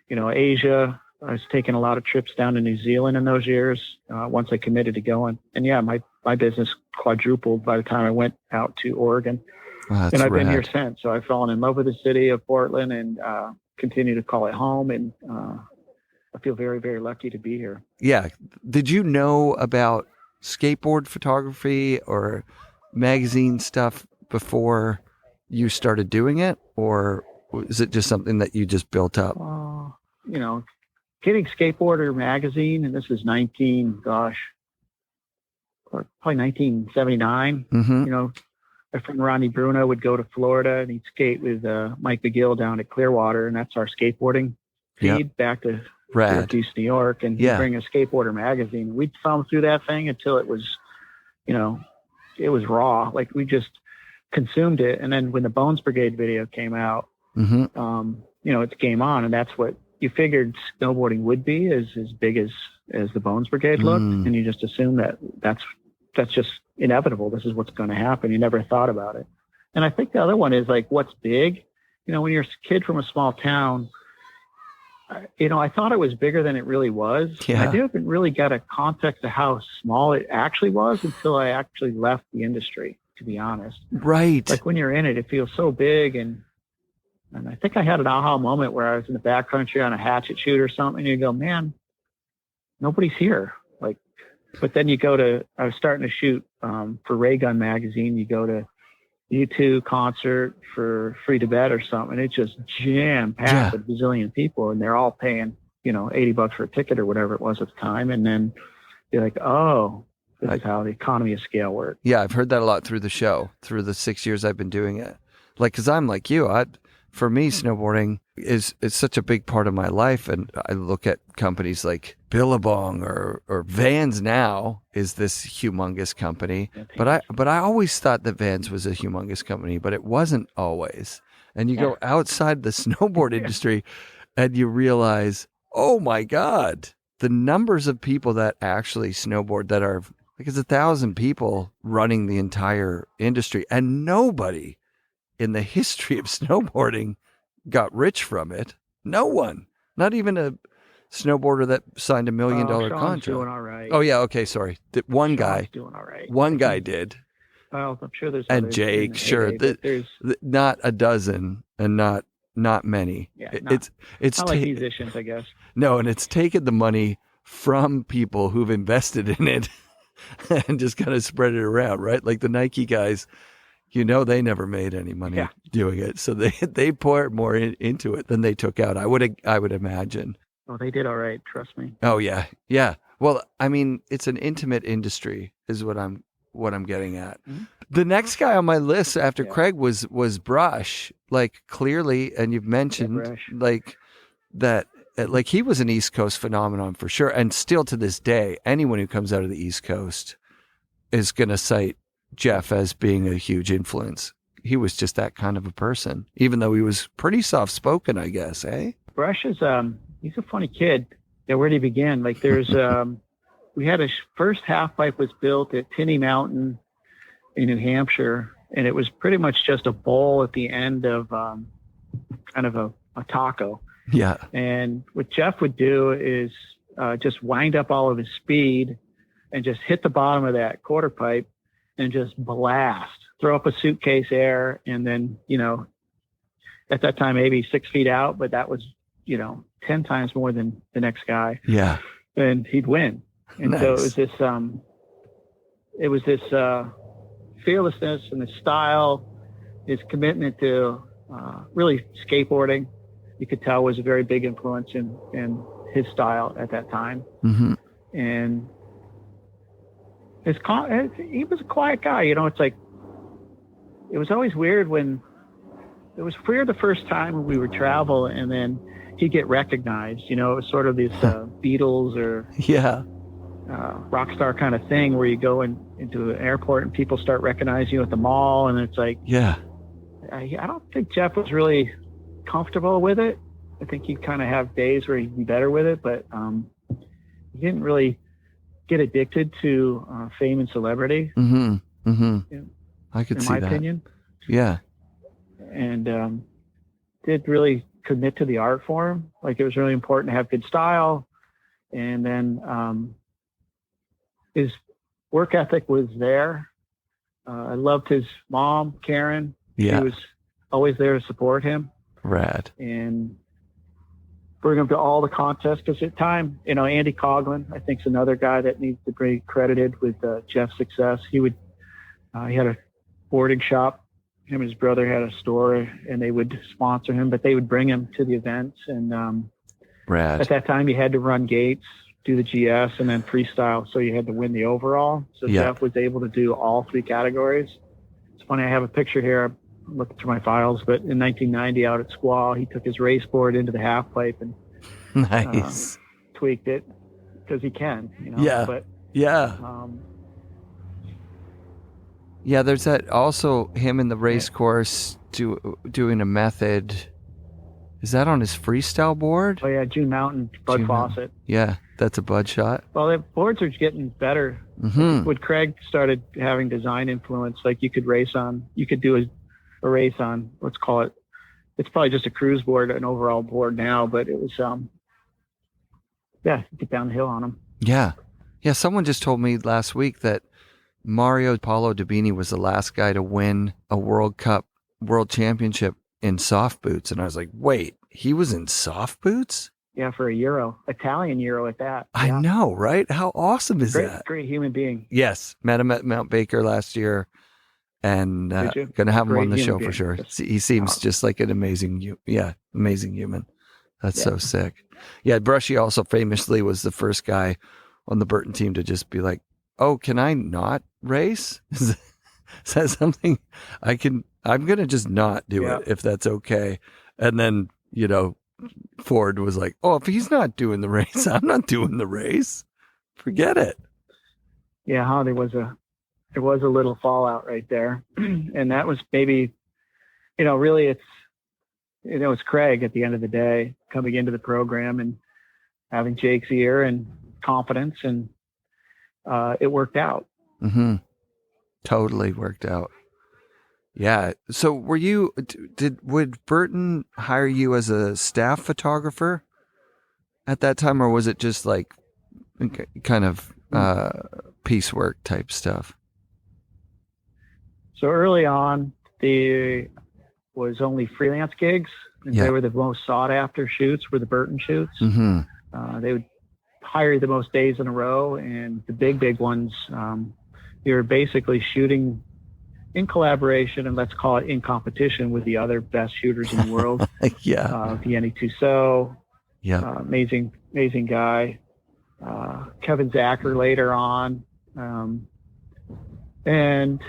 you know, Asia. I was taking a lot of trips down to New Zealand in those years once I committed to going. And yeah, my business quadrupled by the time I went out to Oregon. Wow, and I've rad. been here since. So I've fallen in love with the city of Portland and continue to call it home. And I feel very, very lucky to be here. Yeah. Did you know about skateboard photography or magazine stuff before you started doing it? Or is it just something that you just built up? You know, getting Skateboarder magazine, and this is probably 1979. Mm-hmm. You know, my friend Ronnie Bruno would go to Florida and he'd skate with Mike McGill down at Clearwater, and that's our skateboarding feed back to Syracuse, New York, and he'd bring a Skateboarder magazine. We'd thumb through that thing until it was, you know, it was raw. Like we just consumed it. And then when the Bones Brigade video came out, mm-hmm. You know, it's game on, and that's what you figured snowboarding would be, as big as the Bones Brigade looked, and you just assume that's just inevitable. This is what's going to happen. You never thought about it. And I think the other one is like, what's big? You know, when you're a kid from a small town, you know, I thought it was bigger than it really was. Yeah. I didn't really get a context of how small it actually was until I actually left the industry, to be honest. Right. Like when you're in it, it feels so big. And I think I had an aha moment where I was in the backcountry on a hatchet shoot or something, and you go, man, nobody's here. Like, but then I was starting to shoot for Ray Gun magazine. You go to U2 concert for Free to Bet or something. It's just jam packed with a bazillion people, and they're all paying, you know, $80 for a ticket or whatever it was at the time. And then you're like, oh, this is how the economy of scale works. Yeah, I've heard that a lot through the show, through the 6 years I've been doing it. Like, because I'm like you, for me, snowboarding is such a big part of my life. And I look at companies like Billabong or Vans now is this humongous company. But I always thought that Vans was a humongous company, but it wasn't always. And you go outside the snowboard industry and you realize, oh my God, the numbers of people that actually snowboard that are, like, it's 1,000 people running the entire industry, and nobody in the history of snowboarding got rich from it. No one, not even a snowboarder that signed $1 million contract. Doing all right. Oh yeah. Okay. Sorry. One Sean's guy doing all right. One guy did. Well, I'm sure there's And others Jake, in the sure. heyday, Not a dozen and not many. Yeah, it's not like musicians, I guess. No. And it's taken the money from people who've invested in it and just kind of spread it around, right? Like the Nike guys, you know, they never made any money doing it, so they poured more into it than they took out. I would imagine. Oh, they did all right. Trust me. Oh yeah. Well, I mean, it's an intimate industry, is what I'm getting at. Mm-hmm. The next guy on my list after Craig was Brush. Like, clearly, and you've mentioned like that. Like, he was an East Coast phenomenon for sure, and still to this day, anyone who comes out of the East Coast is going to cite Jeff as being a huge influence. He was just that kind of a person, even though he was pretty soft-spoken, I guess, eh? Brush is, he's a funny kid. Yeah, where did he begin? Like, there's, we had a first half pipe was built at Tinney Mountain in New Hampshire, and it was pretty much just a bowl at the end of kind of a taco. Yeah. And what Jeff would do is just wind up all of his speed and just hit the bottom of that quarter pipe and just blast, throw up a suitcase air. And then, you know, at that time, maybe 6 feet out, but that was, you know, 10 times more than the next guy. Yeah. And he'd win. And so it was this fearlessness and the style, his commitment to really skateboarding, you could tell was a very big influence in his style at that time. Mm-hmm. And he was a quiet guy, you know. It's like, it was always weird when it was weird the first time when we would travel and then he'd get recognized, you know. It was sort of this Beatles or rock star kind of thing where you go into an airport and people start recognizing you at the mall, and it's like, yeah. I don't think Jeff was really comfortable with it. I think he'd kind of have days where he'd be better with it, but he didn't really get addicted to fame and celebrity. Mm-hmm. Mm-hmm. You know, I could see that. in my opinion. Yeah. And did really commit to the art form. Like, it was really important to have good style. And then his work ethic was there. I loved his mom, Karen. Yeah. She was always there to support him. Rad. And bring him to all the contests. Because at the time, Andy Coughlin, I think, is another guy that needs to be credited with Jeff's success. He had a boarding shop. Him and his brother had a store, and they would sponsor him, but they would bring him to the events. And Rad. at that time, you had to run gates, do the GS, and then freestyle. So you had to win the overall. So Jeff was able to do all three categories. It's funny, I have a picture here. I'm looking through my files, but in 1990 out at Squaw, he took his race board into the half pipe and nice. Tweaked it because he can. Yeah. But yeah. Yeah, there's that also, him in the race course doing a method. Is that on his freestyle board? Oh yeah, June Mountain, Bud Fawcett. Yeah, that's a Bud shot. Well, the boards are getting better. Mm-hmm. When Craig started having design influence, like you could do a race on, let's call it, it's probably just a cruise board, an overall board now, but it was, get down the hill on them. Yeah. Yeah, someone just told me last week that Mario Paulo Dabini was the last guy to win a World Championship in soft boots. And I was like, wait, he was in soft boots? Yeah, for a Euro, Italian Euro at that. I know, right? How awesome is that? Great human being. Yes. Met him at Mount Baker last year, and going to have him on the show for sure. He seems just like an amazing human. That's so sick. Yeah, Brushie also famously was the first guy on the Burton team to just be like, oh, can I not race? Is that something I'm going to just not do it if that's okay. And then, Ford was like, oh, if he's not doing the race, I'm not doing the race. Forget it. Yeah, there was a little fallout right there. And that was maybe, really it's Craig at the end of the day coming into the program and having Jake's ear and confidence, and it worked out. Mm-hmm. Totally worked out. Yeah. So would Burton hire you as a staff photographer at that time, or was it just like kind of piecework type stuff? So early on, there was only freelance gigs, and they were the most sought after shoots were the Burton shoots. Mm-hmm. They would hire the most days in a row, and the big ones, you're basically shooting in collaboration, and let's call it in competition with the other best shooters in the world. Vianney Tussaud, amazing guy. Kevin Zacher later on, and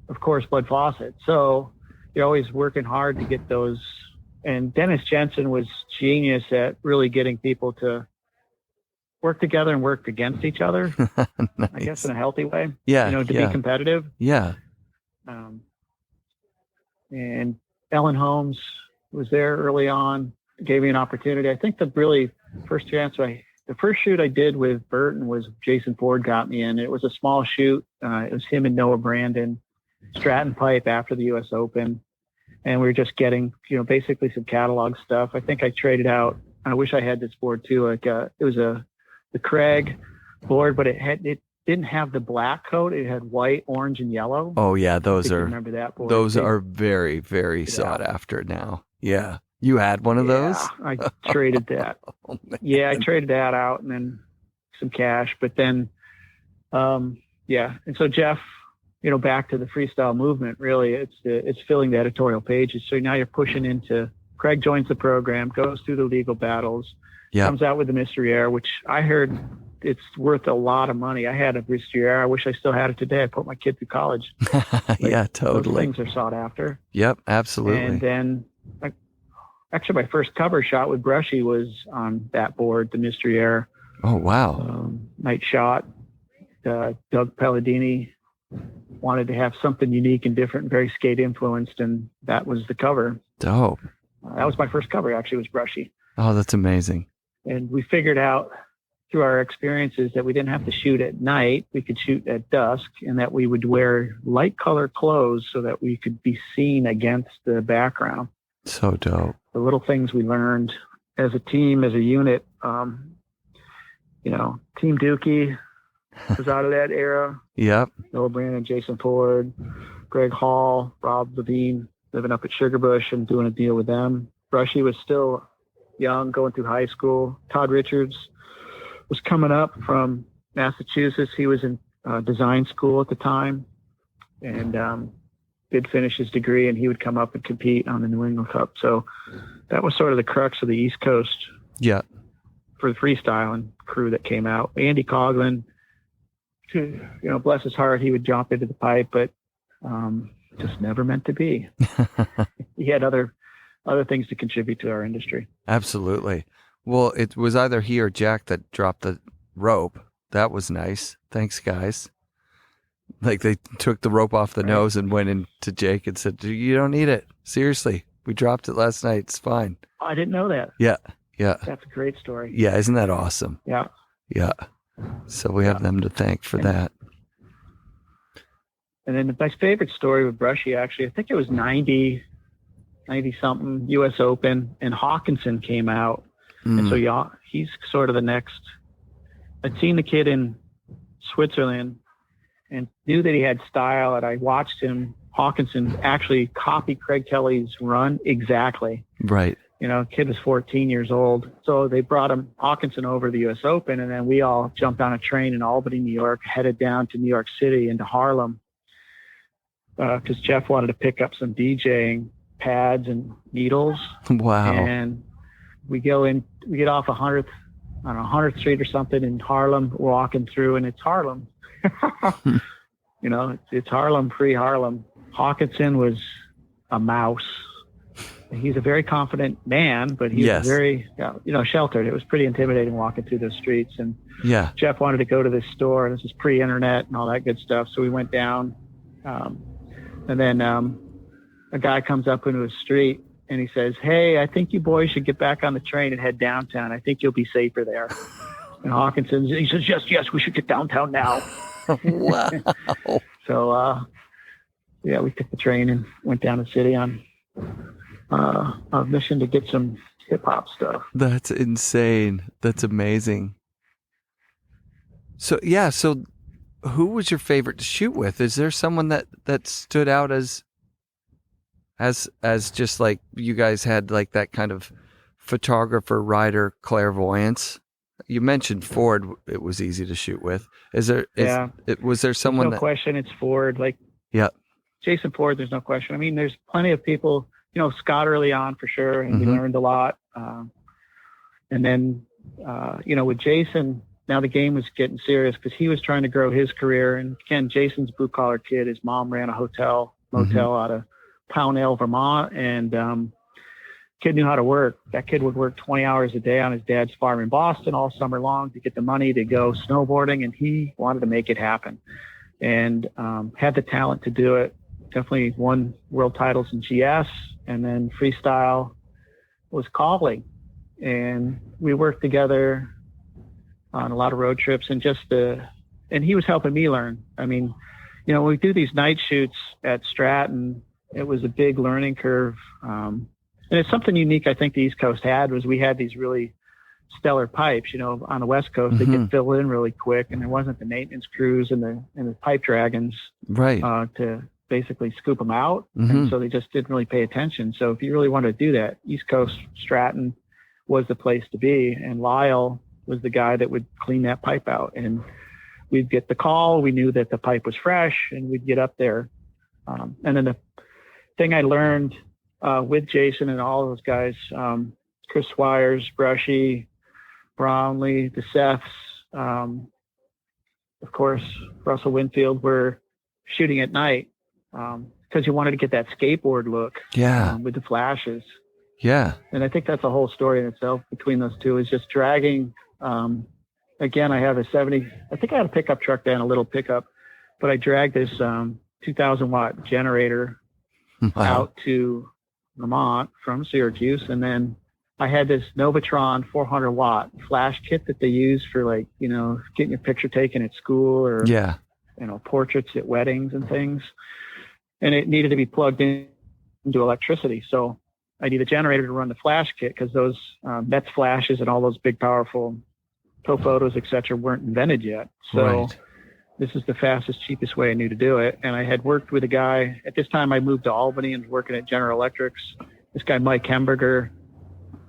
of course Bud Fawcett. So you're always working hard to get those. And Dennis Jensen was genius at really getting people to work together and work against each other. Nice. I guess in a healthy way. To be competitive. Yeah. And Ellen Holmes was there early on, gave me an opportunity. I think the first shoot I did with Burton was Jason Ford got me in. It was a small shoot. It was him and Noah Brandon, Stratton Pipe after the U.S. Open. And we were just getting, basically some catalog stuff. I think I traded out. I wish I had this board too. Like it was the Craig board, but it didn't have the black coat. It had white, orange, and yellow. Oh yeah, remember that board? Those are very, very sought after now. Yeah, you had one of those. I traded that. I traded that out and then some cash. But then, and so Jeff, back to the freestyle movement. Really, it's filling the editorial pages. So now you're pushing into. Craig joins the program, goes through the legal battles, comes out with the Mystery Air, which I heard it's worth a lot of money. I had a Mystery Air. I wish I still had it today. I put my kid through college. Yeah, totally. Those things are sought after. Yep, absolutely. And then, actually, my first cover shot with Brushie was on that board, the Mystery Air. Oh, wow. Night shot. Doug Palladini wanted to have something unique and different, very skate influenced, and that was the cover. Dope. That was my first cover, actually, was Brushie. Oh, that's amazing. And we figured out through our experiences that we didn't have to shoot at night. We could shoot at dusk, and that we would wear light color clothes so that we could be seen against the background. So dope. The little things we learned as a team, as a unit. Team Dookie was out of that era. Yep. Noah Brandon, Jason Ford, Greg Hall, Rob Levine, living up at Sugarbush and doing a deal with them. Brushie was still young, going through high school. Todd Richards was coming up from Massachusetts. He was in design school at the time and did finish his degree, and he would come up and compete on the New England Cup. So that was sort of the crux of the East Coast. Yeah. For the freestyling crew that came out. Andy Coughlin, bless his heart, he would jump into the pipe, but just never meant to be. He had other things to contribute to our industry. Absolutely. Well, it was either he or Jack that dropped the rope. That was nice. Thanks, guys. Like they took the rope off the nose and went into Jake and said, "You don't need it. Seriously, we dropped it last night. It's fine." I didn't know that. Yeah. Yeah. That's a great story. Yeah. Isn't that awesome? Yeah. Yeah. So we have them to thank for that. And then my favorite story with Brushie, actually, I think it was 90 something US Open, and Hawkinson came out. And so he's sort of the next. I'd seen the kid in Switzerland and knew that he had style, and I watched him. Hawkinson actually copy Craig Kelly's run exactly. Right. Kid was 14 years old. So they brought Hawkinson over to the US Open, and then we all jumped on a train in Albany, New York, headed down to New York City into Harlem, because Jeff wanted to pick up some DJing pads and needles. Wow. And we get off 100th Street or something in Harlem, walking through, and it's Harlem. It's Harlem, free Harlem. Hawkinson was a mouse. He's a very confident man, but he was very, sheltered. It was pretty intimidating walking through the streets. And Jeff wanted to go to this store. This is pre-internet and all that good stuff. So we went down, and then a guy comes up into a street and he says, "Hey, I think you boys should get back on the train and head downtown. I think you'll be safer there." And Hawkinson, he says, yes, we should get downtown now. Wow. So, we took the train and went down the city on a mission to get some hip hop stuff. That's insane. That's amazing. So who was your favorite to shoot with? Is there someone that stood out as just like you guys had like that kind of photographer, writer, clairvoyance? You mentioned Ford. It was easy to shoot with. Was there someone? No question. It's Ford. Jason Ford. There's no question. I mean, there's plenty of people. Scott early on for sure, and we learned a lot. And then, with Jason, now the game was getting serious because he was trying to grow his career. And again, Jason's blue collar kid. His mom ran a motel out of Pownell, Vermont, and kid knew how to work. That kid would work 20 hours a day on his dad's farm in Boston all summer long to get the money to go snowboarding, and he wanted to make it happen and had the talent to do it. Definitely won world titles in GS, and then freestyle was calling. And we worked together on a lot of road trips, and and he was helping me learn. I mean, when we do these night shoots at Stratton, it was a big learning curve. And it's something unique I think the East Coast had was we had these really stellar pipes. On the West Coast, they get filled in really quick, and there wasn't the maintenance crews and the pipe dragons to basically scoop them out. And so they just didn't really pay attention. So if you really wanted to do that, East Coast Stratton was the place to be. And Lyle was the guy that would clean that pipe out. And we'd get the call. We knew that the pipe was fresh, and we'd get up there. And then the thing I learned with Jason and all those guys, Chris Swires, Brushie, Brownlee, the Seths, of course, Russell Winfield, were shooting at night because you wanted to get that skateboard look with the flashes. Yeah. And I think that's a whole story in itself between those two, is just dragging again, I have a 70, I think I had a pickup truck then, a little pickup, but I dragged this 2,000 watt generator out to Vermont from Syracuse. And then I had this Novatron 400 watt flash kit that they use for, like, you know, getting your picture taken at school or, you know, portraits at weddings and things. And it needed to be plugged into electricity. So I need a generator to run the flash kit because those METS flashes and all those big, powerful photos, et cetera, weren't invented yet. So this is the fastest, cheapest way I knew to do it. And I had worked with a guy. At this time, I moved to Albany and was working at General Electrics. This guy, Mike Hemberger,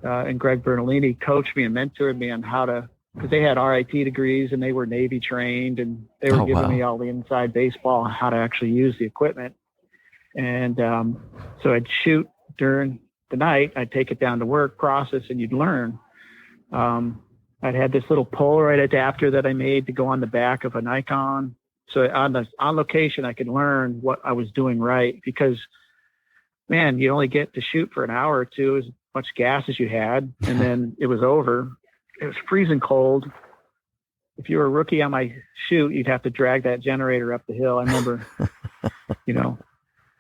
and Greg Bernalini coached me and mentored me on how to, because they had RIT degrees and they were Navy trained, and they were giving me all the inside baseball on how to actually use the equipment. And so I'd shoot during the night. I'd take it down to work, process, and you'd learn. I'd had this little Polaroid adapter that I made to go on the back of a Nikon. So on location, I could learn what I was doing right, because, man, you only get to shoot for an hour or two, as much gas as you had, and then it was over. It was freezing cold. If you were a rookie on my shoot, you'd have to drag that generator up the hill. I remember, you know,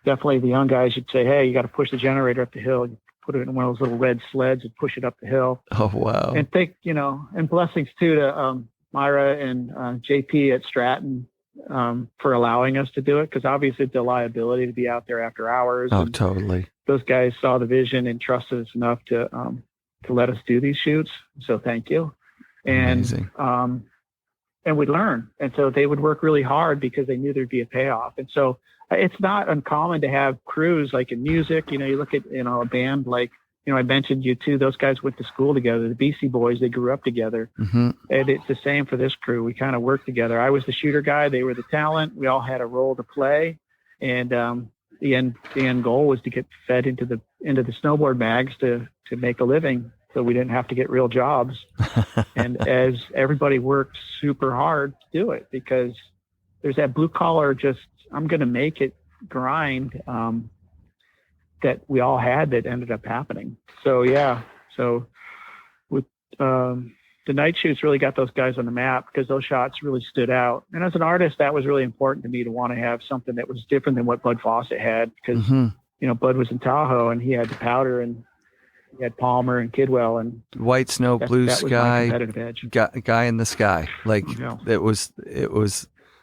definitely the young guys, you'd say, hey, you got to push the generator up the hill. You put it in one of those little red sleds and push it up the hill. Oh, wow. And think, you know, and blessings too to Myra and JP at Stratton for allowing us to do it, because obviously it's a liability to be out there after hours. Oh, totally. Those guys saw the vision and trusted us enough to let us do these shoots. So thank you. And amazing. And we'd learn. And so they would work really hard because they knew there'd be a payoff. And so it's not uncommon to have crews like in music. You know, you look at, you know, a band like, you know, I mentioned you too. Those guys went to school together. The Beastie Boys, they grew up together. And it's the same for this crew. We kind of worked together. I was the shooter guy. They were the talent. We all had a role to play. And the end goal was to get fed into the snowboard mags to make a living, so we didn't have to get real jobs. And as everybody worked super hard to do it, because there's that blue collar, just, I'm going to make it grind that we all had that ended up happening. So, yeah. So with the night shoots really got those guys on the map, because those shots really stood out. And as an artist, that was really important to me, to want to have something that was different than what Bud Fawcett had, because, you know, Bud was in Tahoe and he had the powder, and he had Palmer and Kidwell, and white snow, blue sky, competitive edge. Guy in the sky. Like, it was.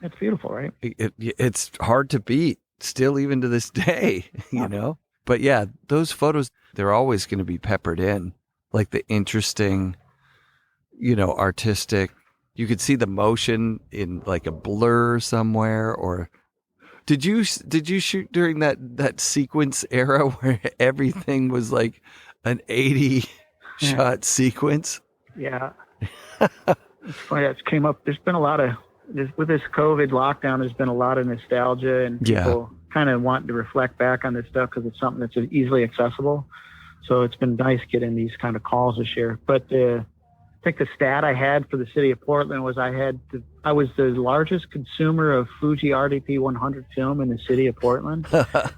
It's beautiful, right? It's hard to beat still, even to this day, you know? But yeah, those photos, they're always going to be peppered in, like the interesting, you know, artistic. You could see the motion in like a blur somewhere. Or did you shoot during that sequence era where everything was like an 80 shot sequence? Yeah. It's funny, that came up. There's been a lot of, with this COVID lockdown, there's been a lot of nostalgia, and people kind of wanting to reflect back on this stuff because it's something that's easily accessible. So it's been nice getting these kind of calls this year. But I think the stat I had for the city of Portland was I was the largest consumer of Fuji RDP 100 film in the city of Portland.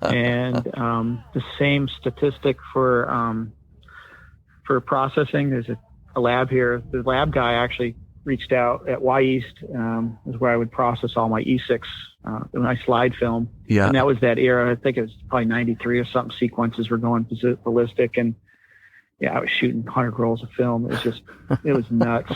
And the same statistic for processing. There's a lab here. The lab guy actually reached out at Y East, is where I would process all my E6, my slide film. Yeah. And that was that era. I think it was probably 93 or something. Sequences were going ballistic. And yeah, I was shooting 100 rolls of film. It was nuts.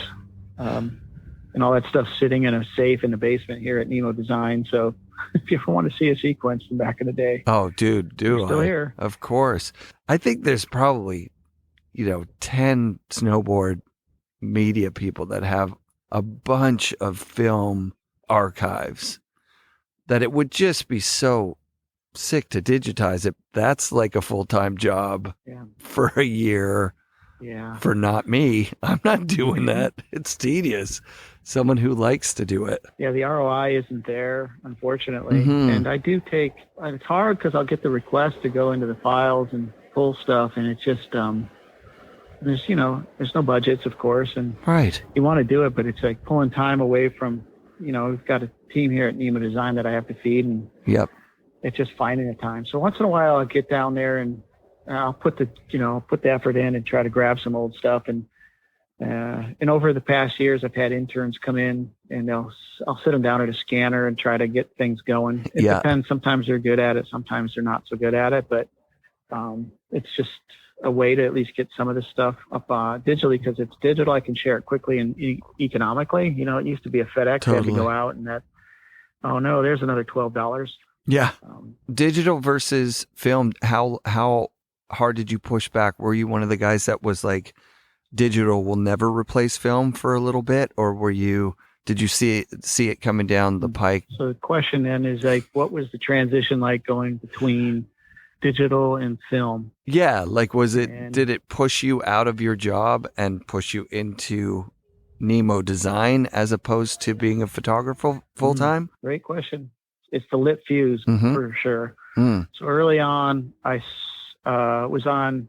And all that stuff sitting in a safe in the basement here at Nemo Design. So if you ever want to see a sequence from back in the day. Oh, dude, still here. Of course. I think there's probably, 10 snowboard media people that have a bunch of film archives that it would just be so sick to digitize it. That's like a full-time job for a year. Yeah. For not me. I'm not doing that. It's tedious. Someone who likes to do it. Yeah, the ROI isn't there, unfortunately. And I do it's hard because I'll get the request to go into the files and pull stuff, and it's just, there's no budgets, of course, and you want to do it, but it's like pulling time away from, we've got a team here at Nemo Design that I have to feed, and it's just finding the time. So once in a while I'll get down there and I'll put the effort in and try to grab some old stuff. And And over the past years, I've had interns come in, and I'll sit them down at a scanner and try to get things going. It depends. Sometimes they're good at it. Sometimes they're not so good at it. But it's just a way to at least get some of this stuff up digitally, because it's digital. I can share it quickly and economically. You know, it used to be a FedEx. Totally. I had to go out and that. Oh no, there's another $12. Yeah. Digital versus film. How hard did you push back? Were you one of the guys that was like, digital will never replace film for a little bit, or did you see it coming down the pike? So the question then is like, what was the transition like going between digital and film? Yeah. Like, did it push you out of your job and push you into Nemo design as opposed to being a photographer full time? Great question. It's the lit fuse for sure. So early on, I was on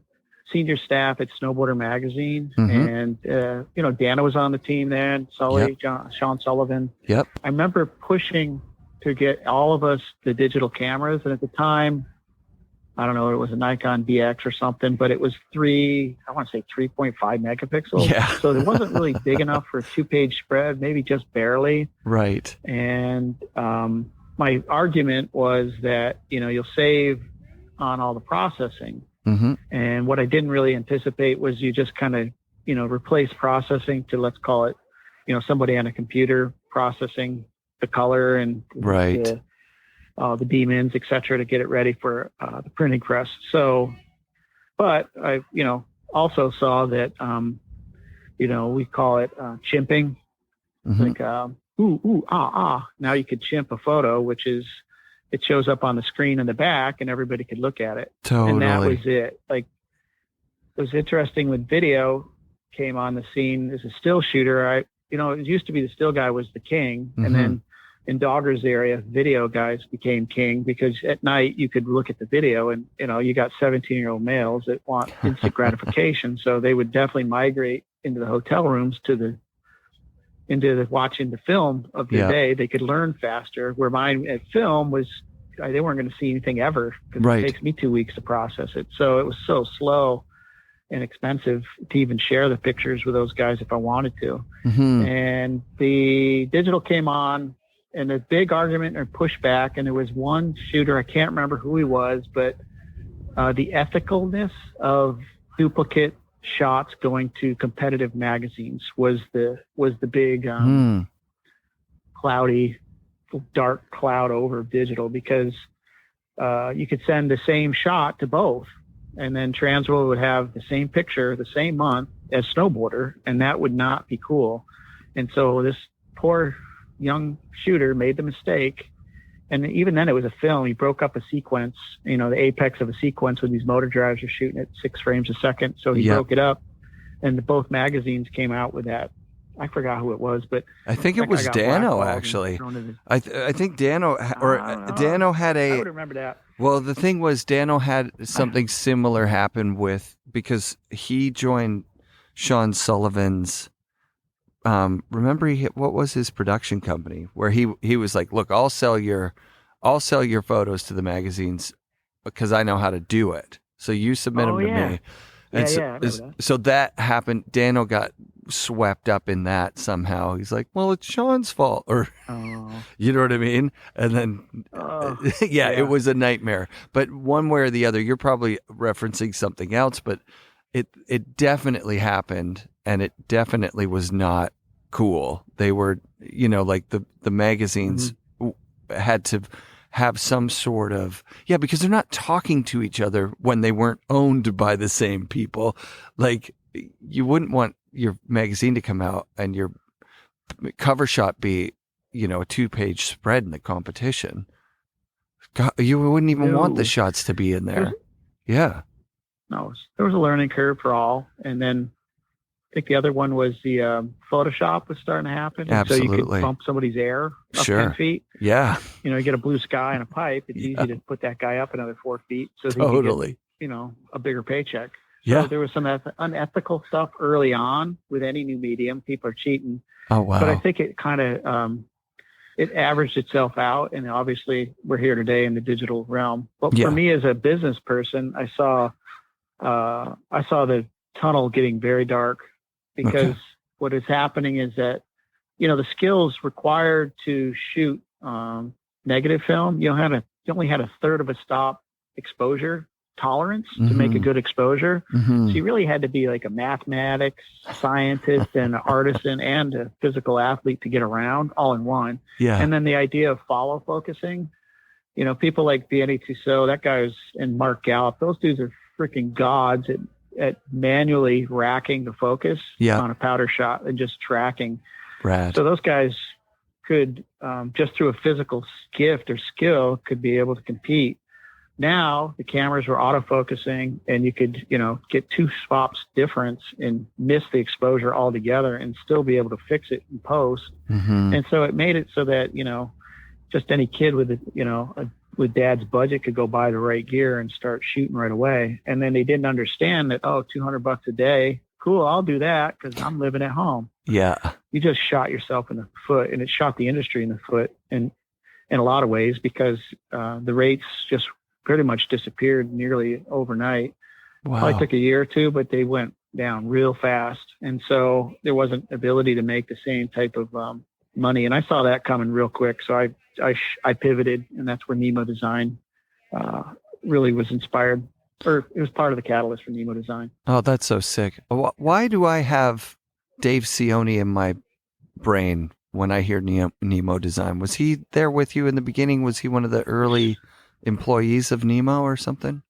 senior staff at Snowboarder magazine, and Dana was on the team then, Sully, Sean Sullivan. Yep. I remember pushing to get all of us the digital cameras, and at the time, I don't know, it was a Nikon DX or something, but it was 3.5 megapixels. Yeah. So it wasn't really big enough for a 2-page spread, maybe just barely. Right. And my argument was that, you'll save on all the processing. And what I didn't really anticipate was you just kind of, replace processing to, let's call it, somebody on a computer processing the color and the demons, et cetera, to get it ready for the printing press. So, but I, also saw that, we call it chimping, like now you could chimp a photo, which is, it shows up on the screen in the back and everybody could look at it. Totally. And that was it. Like, it was interesting when video came on the scene as a still shooter. It used to be the still guy was the king. And then in Doggers area, video guys became king, because at night you could look at the video and, you got 17-year-old males that want instant gratification. So they would definitely migrate into the hotel rooms into watching the film of the day. They could learn faster, where mine at film was, they weren't going to see anything ever, because it takes me 2 weeks to process it. So it was so slow and expensive to even share the pictures with those guys if I wanted to. And the digital came on, and a big argument or pushback. And there was one shooter, I can't remember who he was, but the ethicalness of duplicate shots going to competitive magazines was the big cloudy, dark cloud over digital, because you could send the same shot to both, and then Transworld would have the same picture the same month as Snowboarder, and that would not be cool. And so this poor young shooter made the mistake. And even then it was a film. He broke up a sequence, the apex of a sequence when these motor drives are shooting at 6 frames a second. So he broke it up, and both magazines came out with that. I forgot who it was, but I think it was Dano, actually. I think Dano Dano had a. I would remember that. Well, the thing was, Dano had something similar happen because he joined Sean Sullivan's. Remember what was his production company, where he was like, look, I'll sell your photos to the magazines because I know how to do it. So you submit them to me. And so that happened. Dano got swept up in that somehow. He's like, well, it's Sean's fault, or you know what I mean? And then it was a nightmare. But one way or the other, you're probably referencing something else, but it definitely happened. And it definitely was not cool. They were, like the magazines had to have some sort of, because they're not talking to each other when they weren't owned by the same people. Like, you wouldn't want your magazine to come out and your cover shot be, a 2-page spread in the competition. God, you wouldn't even want the shots to be in there. No, there was a learning curve for all. And then I think the other one was the Photoshop was starting to happen. Absolutely. So you could bump somebody's air up 10 feet. Yeah. You get a blue sky and a pipe. It's easy to put that guy up another 4 feet. So totally. He could get, a bigger paycheck. So there was some unethical stuff early on with any new medium. People are cheating. Oh, wow. But I think it kind of, it averaged itself out. And obviously we're here today in the digital realm. But for me as a business person, I saw the tunnel getting very dark because what is happening is that, the skills required to shoot negative film, you only had a third of a stop exposure tolerance to make a good exposure. So you really had to be like a mathematics scientist and an artisan and a physical athlete to get around all in one. Yeah. And then the idea of follow focusing, people like Vianney Tussaud, that guy and Mark Gallup, those dudes are freaking gods at manually racking the focus on a powder shot and just tracking. Rad. So those guys could, just through a physical gift or skill, could be able to compete. Now the cameras were autofocusing and you could, get 2 spots difference and miss the exposure altogether and still be able to fix it in post. And so it made it so that, just any kid with, with dad's budget could go buy the right gear and start shooting right away. And then they didn't understand that, $200 a day. Cool. I'll do that because I'm living at home. Yeah. You just shot yourself in the foot, and it shot the industry in the foot in a lot of ways, because the rates just pretty much disappeared nearly overnight. Wow. Probably took a year or two, but they went down real fast. And so there wasn't ability to make the same type of money. And I saw that coming real quick. So I pivoted, and that's where Nemo Design really was inspired, or it was part of the catalyst for Nemo Design. Oh, that's so sick. Why do I have Dave Cioni in my brain when I hear Nemo Design? Was he there with you in the beginning? Was he one of the early employees of Nemo or something?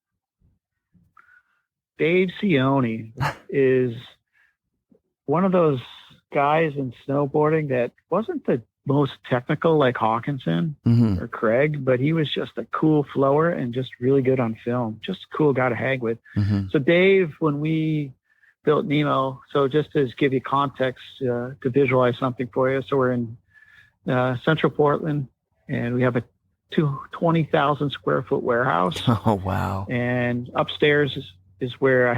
Dave Cioni is one of those guys in snowboarding that wasn't the most technical like Hawkinson or Craig, but he was just a cool flower and just really good on film. Just a cool guy to hang with. So Dave, when we built Nemo, so just to give you context to visualize something for you. So we're in central Portland, and we have a 20,000 square foot warehouse. Oh, wow. And upstairs is where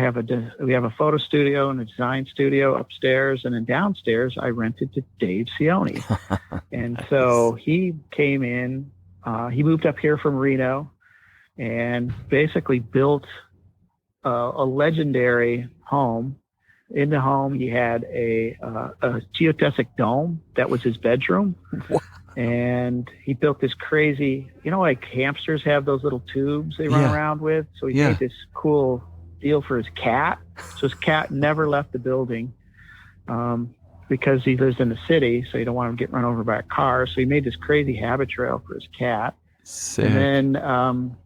we have a photo studio and a design studio upstairs. And then downstairs, I rented to Dave Cioni. And nice. So he came in, he moved up here from Reno and basically built a legendary home. In the home, he had a geodesic dome that was his bedroom. Wow. And he built this crazy, like hamsters have those little tubes they run around with. So he made this cool deal for his cat. So his cat never left the building because he lives in the city. So you don't want him getting run over by a car. So he made this crazy habit trail for his cat. Sick. And then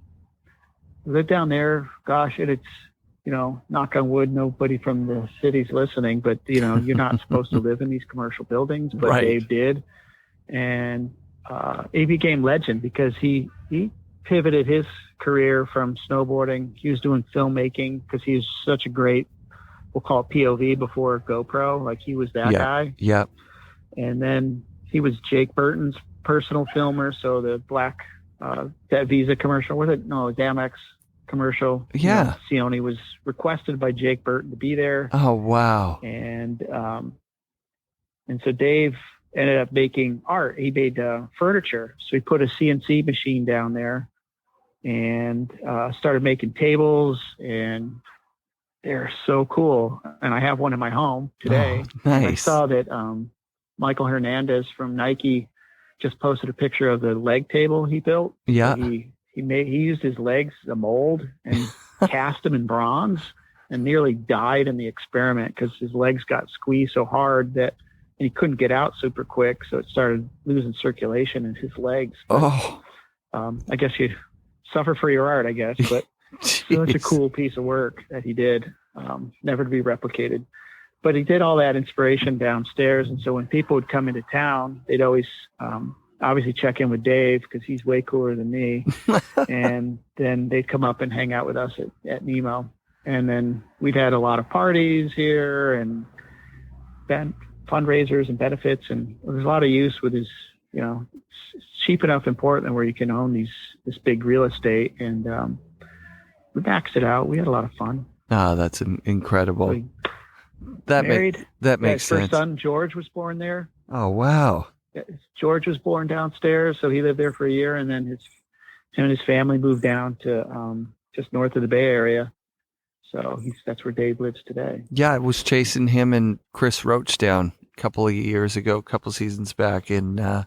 lived down there. Gosh, and it's, knock on wood, nobody from the city's listening, but you're not supposed to live in these commercial buildings, but right. Dave did. And he became legend because he pivoted his career from snowboarding. He was doing filmmaking because he was such a great, we'll call it POV before GoPro. Like he was that guy. Yeah. And then he was Jake Burton's personal filmer. So the black, that Visa commercial, was it? No, Amex commercial. Yeah. Cioni was requested by Jake Burton to be there. Oh, wow. And so Dave ended up making art. He made furniture. So he put a CNC machine down there and started making tables, and they're so cool. And I have one in my home today. Oh, nice. And I saw that Michael Hernandez from Nike just posted a picture of the leg table he built. Yeah. So he used his legs as a mold and cast them in bronze, and nearly died in the experiment because his legs got squeezed so hard that he couldn't get out super quick, so it started losing circulation in his legs. But, I guess you suffer for your art, I guess. But such a cool piece of work that he did, never to be replicated. But he did all that inspiration downstairs, and so when people would come into town, they'd always obviously check in with Dave because he's way cooler than me, and then they'd come up and hang out with us at Nemo. And then we'd had a lot of parties here and fundraisers and benefits, and there's a lot of use with his, it's cheap enough in Portland where you can own this big real estate, and we maxed it out. We had a lot of fun. Oh, that's incredible. So that makes sense. First son George was born there. Oh, wow. George was born downstairs, so he lived there for a year, and then him and his family moved down to just north of the Bay Area. So that's where Dave lives today. Yeah, I was chasing him and Chris Roach down a couple of years ago, a couple seasons back, and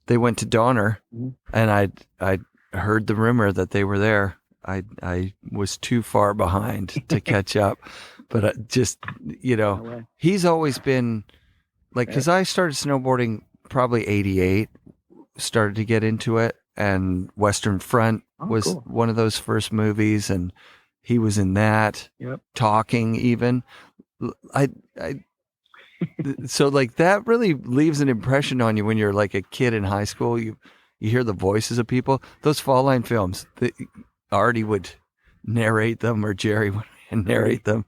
they went to Donner, and I heard the rumor that they were there. I was too far behind to catch up, but just, No he's always been like, because I started snowboarding probably 88, started to get into it, and Western Front was cool. one of those first movies, and he was in that, talking even. So like that really leaves an impression on you when you're like a kid in high school. You hear the voices of people. Those Fall Line films, Artie would narrate them, or Jerry would narrate them.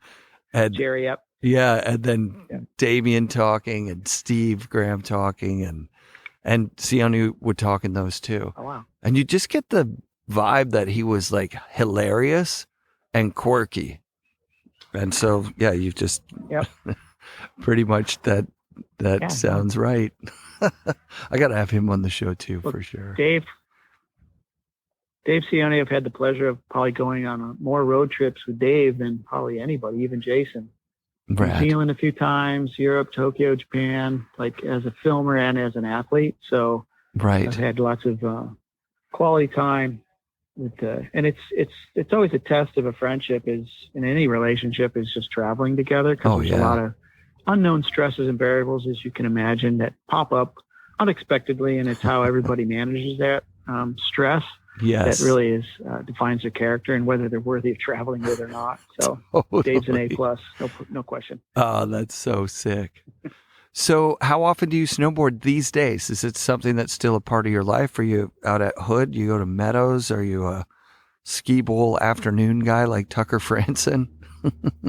And Jerry, yep. Yeah, and then Damien talking, and Steve Graham talking, and Sione would talk in those too. Oh, wow. And you just get the vibe that he was like hilarious and quirky. And so, yeah, you just pretty much that sounds right. I got to have him on the show too, for sure. Dave Sione, I've had the pleasure of probably going on more road trips with Dave than probably anybody, even Jason. Brad. New Zealand a few times, Europe, Tokyo, Japan, like as a filmer and as an athlete. So I've had lots of quality time with, and it's always a test of a friendship, is in any relationship, is just traveling together, because there's a lot of unknown stresses and variables, as you can imagine, that pop up unexpectedly, and it's how everybody manages that stress. Yes. That really is defines their character and whether they're worthy of traveling with or not. So Dave's an A+, no question. Oh, that's so sick. So how often do you snowboard these days? Is it something that's still a part of your life? Are you out at Hood? You go to Meadows? Are you a ski bowl afternoon guy like Tucker Franson?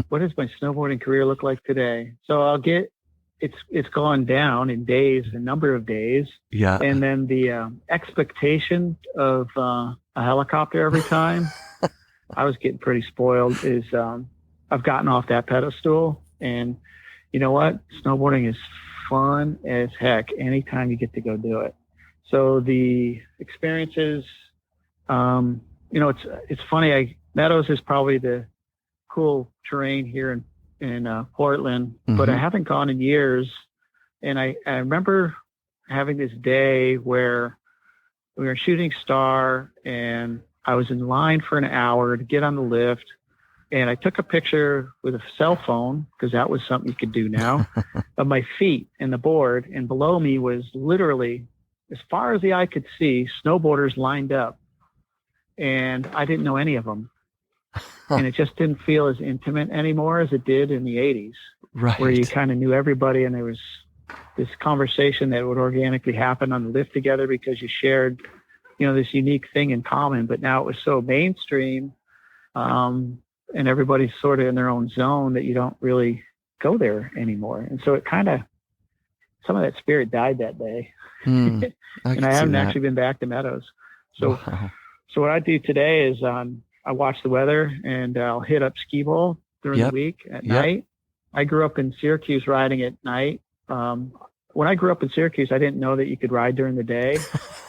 What does my snowboarding career look like today? So it's gone down in days, a number of days. Yeah. And then the expectation of a helicopter every time, I was getting pretty spoiled, is I've gotten off that pedestal. And you know what? Snowboarding is fun as heck anytime you get to go do it. So the experiences, it's funny. Meadows is probably the cool terrain here in Portland, but I haven't gone in years. And I remember having this day where we were shooting Star, and I was in line for an hour to get on the lift. And I took a picture with a cell phone, because that was something you could do now, of my feet and the board. And below me was literally, as far as the eye could see, snowboarders lined up. And I didn't know any of them. And it just didn't feel as intimate anymore as it did in the 80s, where you kind of knew everybody, and there was this conversation that would organically happen on the lift together because you shared, this unique thing in common. But now it was so mainstream, and everybody's sort of in their own zone, that you don't really go there anymore. And so it kind of, some of that spirit died that day. And I haven't actually been back to Meadows. So, So what I do today is, I watch the weather, and I'll hit up skee bowl during the week at night. I grew up in Syracuse riding at night. When I grew up in Syracuse, I didn't know that you could ride during the day.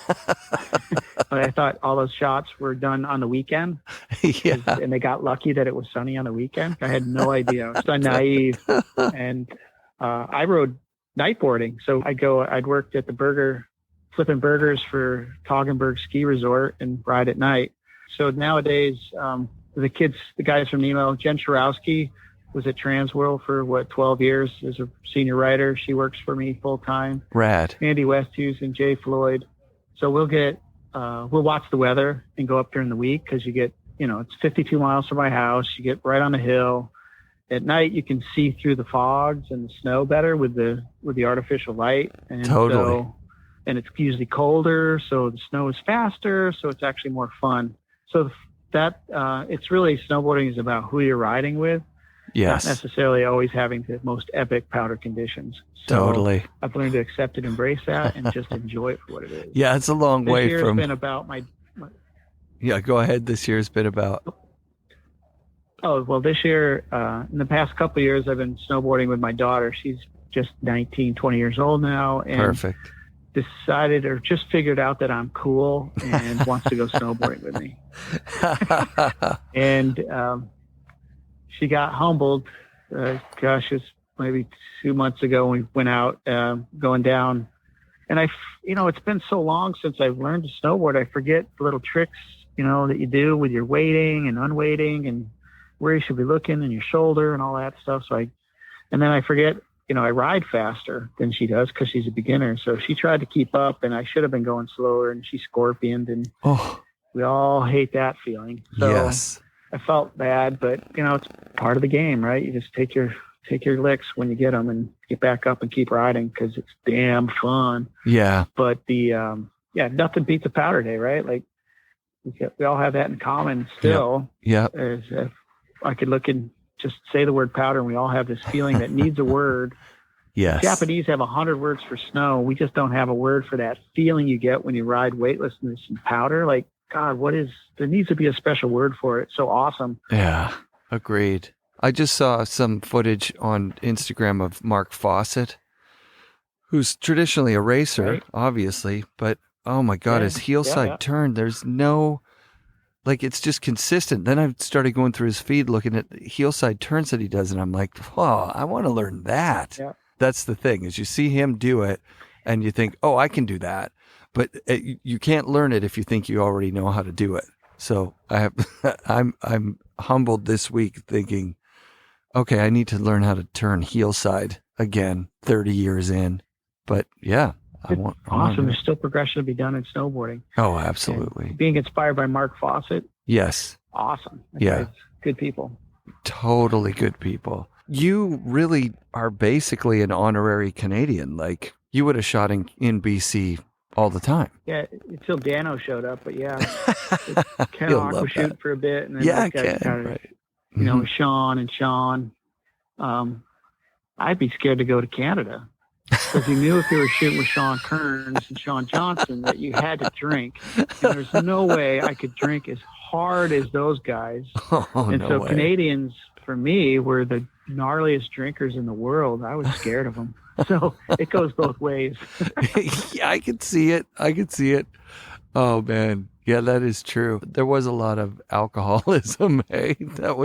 But I thought all those shots were done on the weekend. And they got lucky that it was sunny on the weekend. I had no idea. I was so naive. And I rode nightboarding. So I'd worked at the flipping burgers for Toggenburg Ski Resort, and ride at night. So nowadays, the guys from Nemo, Jen Sharowski was at Transworld for 12 years as a senior writer. She works for me full time. Rad. Andy Westhuse and Jay Floyd. So we'll watch the weather and go up during the week, because you get, it's 52 miles from my house. You get right on the hill. At night, you can see through the fogs and the snow better with the artificial light. And totally. And it's usually colder, so the snow is faster, so it's actually more fun. So that it's really, snowboarding is about who you're riding with, not necessarily always having the most epic powder conditions. So totally. I've learned to accept and embrace that, and just enjoy it for what it is. Yeah, it's a long way this year from. Has been about my. Yeah, go ahead. This year's been about. Oh well, this year, in the past couple of years, I've been snowboarding with my daughter. She's just 19, 20 years old now, and perfect. Decided or just figured out that I'm cool and wants to go snowboarding with me. And she got humbled. Gosh, it's maybe 2 months ago when we went out going down. And it's been so long since I've learned to snowboard. I forget the little tricks, that you do with your weighting and unweighting and where you should be looking and your shoulder and all that stuff. And then I forget, I ride faster than she does because she's a beginner. So she tried to keep up, and I should have been going slower, and she scorpioned, and we all hate that feeling. So yes. I felt bad, but it's part of the game, right? You just take your licks when you get them and get back up and keep riding because it's damn fun. Yeah. But nothing beats a powder day, right? Like we all have that in common still. Yeah. If I could look and just say the word powder, and we all have this feeling that needs a word. Yes. Japanese have 100 words for snow. We just don't have a word for that feeling you get when you ride weightlessness and powder. Like, God, there needs to be a special word for it. It's so awesome. Yeah. Agreed. I just saw some footage on Instagram of Mark Fawcett, who's traditionally a racer, right. Obviously, but oh my God, his heel side turn, there's no, it's just consistent. Then I started going through his feed, looking at heel side turns that he does, and I'm like, oh, I want to learn that. Yeah. That's the thing, is you see him do it, and you think, oh, I can do that. But you can't learn it if you think you already know how to do it. So I'm humbled this week thinking, okay, I need to learn how to turn heel side again 30 years in. But yeah, awesome. There's still progression to be done in snowboarding. Oh, absolutely. And being inspired by Mark Fawcett. Yes. Awesome. Yeah. Good people. Totally good people. You really are basically an honorary Canadian. Like, you would have shot in BC all the time. Yeah, until Dano showed up, but yeah. Ken Aqua shoot for a bit. And then Ken, right. Sean. I'd be scared to go to Canada because you knew if you were shooting with Sean Kearns and Sean Johnson that you had to drink. And there's no way I could drink as hard as those guys. Canadians, for me, were the gnarliest drinkers in the world. I was scared of them. So it goes both ways. Yeah, I could see it. Oh, man. Yeah, that is true. There was a lot of alcoholism. Hey, it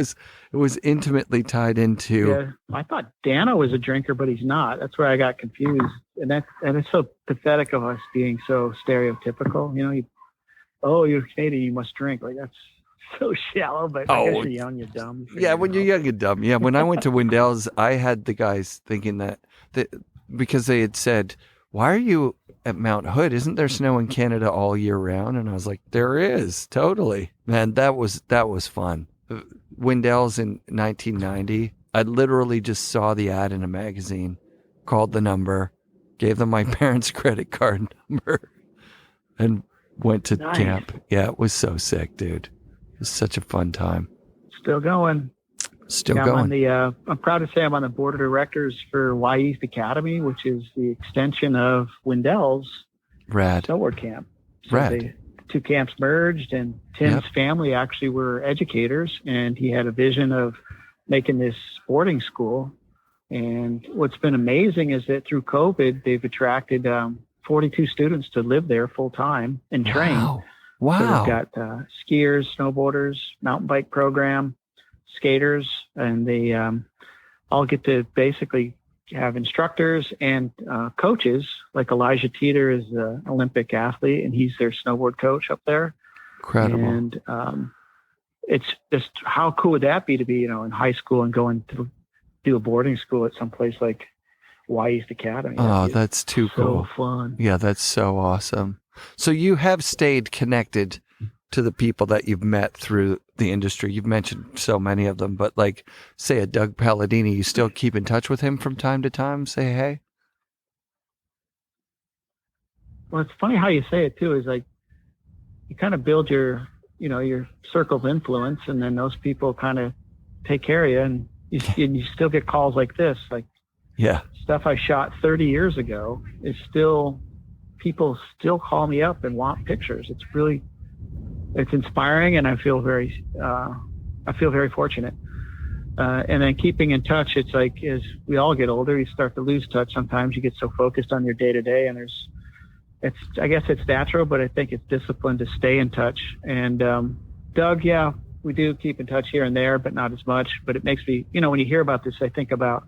was intimately tied into. Yeah, I thought Dano was a drinker, but he's not. That's where I got confused, and it's so pathetic of us being so stereotypical. You're Canadian, you must drink. Like, that's so shallow. But I guess you're young, you're dumb. Yeah, when you're young, you're dumb. Yeah, when I went to Windell's, I had the guys thinking that because they had said, "Why are you at Mount Hood? Isn't there snow in Canada all year round?" And I was like, there is, totally. Man, that was fun. Windell's in 1990. I literally just saw the ad in a magazine, called the number, gave them my parents' credit card number, and went to camp. Yeah, it was so sick, dude. It was such a fun time. Still going. I'm proud to say I'm on the board of directors for Y East Academy, which is the extension of Windell's snowboard camp. So the two camps merged, and Tim's family actually were educators, and he had a vision of making this boarding school. And what's been amazing is that through COVID, they've attracted 42 students to live there full time and train. Wow. So they've got skiers, snowboarders, mountain bike program, skaters, and they all get to basically have instructors and coaches. Like Elijah Teeter is an Olympic athlete, and he's their snowboard coach up there. Incredible. And it's just, how cool would that be to be, in high school and going to do a boarding school at some place like Y East Academy? That's too cool. So fun. Yeah, that's so awesome. So you have stayed connected to the people that you've met through the industry. You've mentioned so many of them, but like, say, a Doug Palladini, you still keep in touch with him from time to time? Say hey? Well, it's funny how you say it too, is like, you kind of build your circle of influence, and then those people kind of take care of you, and you still get calls like this. Like, stuff I shot 30 years ago is still, people still call me up and want pictures. It's inspiring, and I feel very fortunate. And then keeping in touch, it's like, as we all get older, you start to lose touch. Sometimes you get so focused on your day to day, and I guess it's natural, but I think it's discipline to stay in touch. And Doug, we do keep in touch here and there, but not as much. But it makes me, when you hear about this, I think about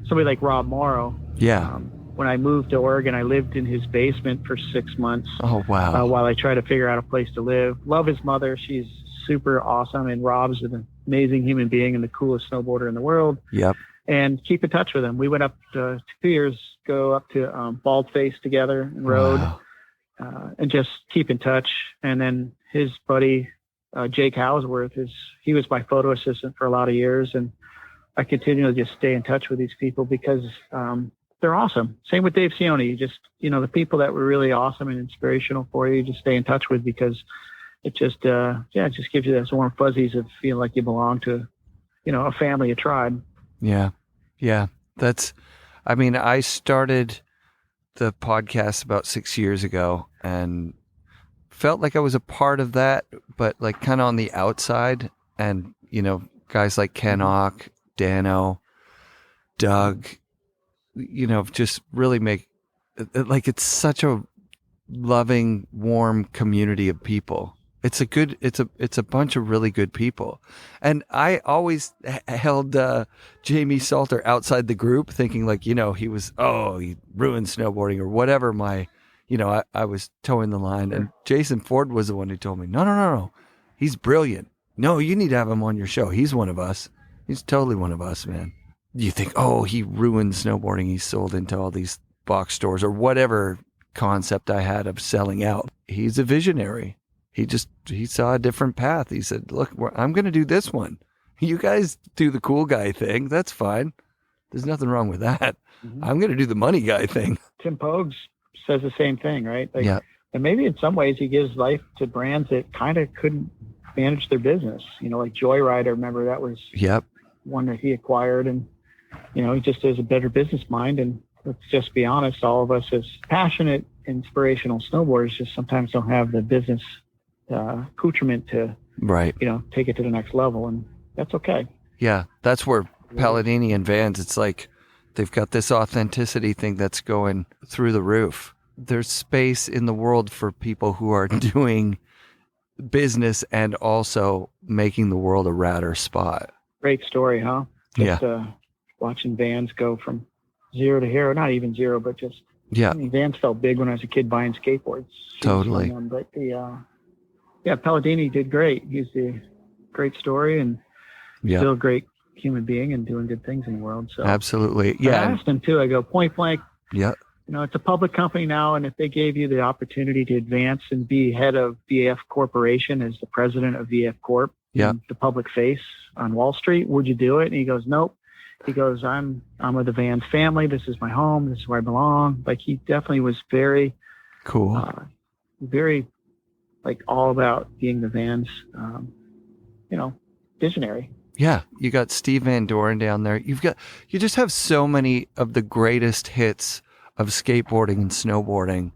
somebody like Rob Morrow. Yeah. When I moved to Oregon, I lived in his basement for 6 months. Oh, wow. While I try to figure out a place to live. Love his mother. She's super awesome. And Rob's an amazing human being and the coolest snowboarder in the world. Yep. And keep in touch with him. We went up 2 years ago up to Baldface together and rode. Wow. And just keep in touch. And then his buddy, Jake Houseworth, he was my photo assistant for a lot of years. And I continue to just stay in touch with these people because they're awesome. Same with Dave Sione. You just, the people that were really awesome and inspirational for you, just stay in touch with because it just, it just gives you those warm fuzzies of feeling like you belong to, a family, a tribe. Yeah. Yeah. I started the podcast about 6 years ago and felt like I was a part of that, but like kind of on the outside. And, guys like Ken Ock, Dano, Doug, just really make it's such a loving, warm community of people. It's a bunch of really good people. And I always held Jamie Salter outside the group thinking like, he ruined snowboarding or whatever I was towing the line. And Jason Ford was the one who told me, no. He's brilliant. No, you need to have him on your show. He's one of us. He's totally one of us, man. You think, he ruined snowboarding. He sold into all these box stores or whatever concept I had of selling out. He's a visionary. He saw a different path. He said, look, I'm going to do this one. You guys do the cool guy thing. That's fine. There's nothing wrong with that. Mm-hmm. I'm going to do the money guy thing. Tim Pogues says the same thing, right? Yeah. And maybe in some ways he gives life to brands that kind of couldn't manage their business. Like Joyride, I remember that was one that he acquired. And, he just has a better business mind. And let's just be honest, all of us as passionate, inspirational snowboarders just sometimes don't have the business accoutrement to take it to the next level, and that's okay. Yeah, that's where Palladini and Vans, it's like they've got this authenticity thing that's going through the roof. There's space in the world for people who are doing business and also making the world a radder spot. Great story, huh? Watching Vans go from zero to hero, not even zero, but just Vans felt big when I was a kid buying skateboards. Totally. But Palladini did great. He's a great story and still a great human being and doing good things in the world. So absolutely. I asked him too. I go point blank. Yeah. It's a public company now, and if they gave you the opportunity to advance and be head of VF Corporation as the president of VF Corp, the public face on Wall Street, would you do it? And he goes, nope. He goes, I'm of the Vans family. This is my home. This is where I belong. Like he definitely was very cool, very all about being the Vans, visionary. Yeah. You got Steve Van Doren down there. You just have so many of the greatest hits of skateboarding and snowboarding.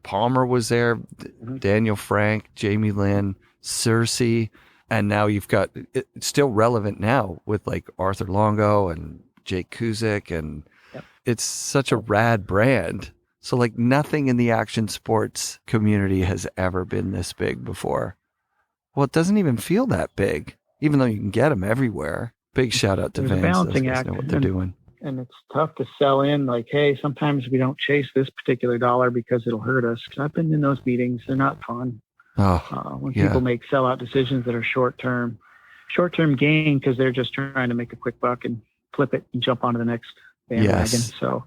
Palmer was there, Daniel Frank, Jamie Lynn, Cersei, and now you've got it's still relevant now with like Arthur Longo and Jake Kuzik, and it's such a rad brand. So like nothing in the action sports community has ever been this big before. Well, it doesn't even feel that big, even though you can get them everywhere. Big shout out to Vans. Balancing act. Know what they're doing. And it's tough to sell in like, hey, sometimes we don't chase this particular dollar because it'll hurt us. Because I've been in those meetings. They're not fun. When people make sellout decisions that are short-term gain because they're just trying to make a quick buck and flip it and jump onto the next bandwagon. Yes. So,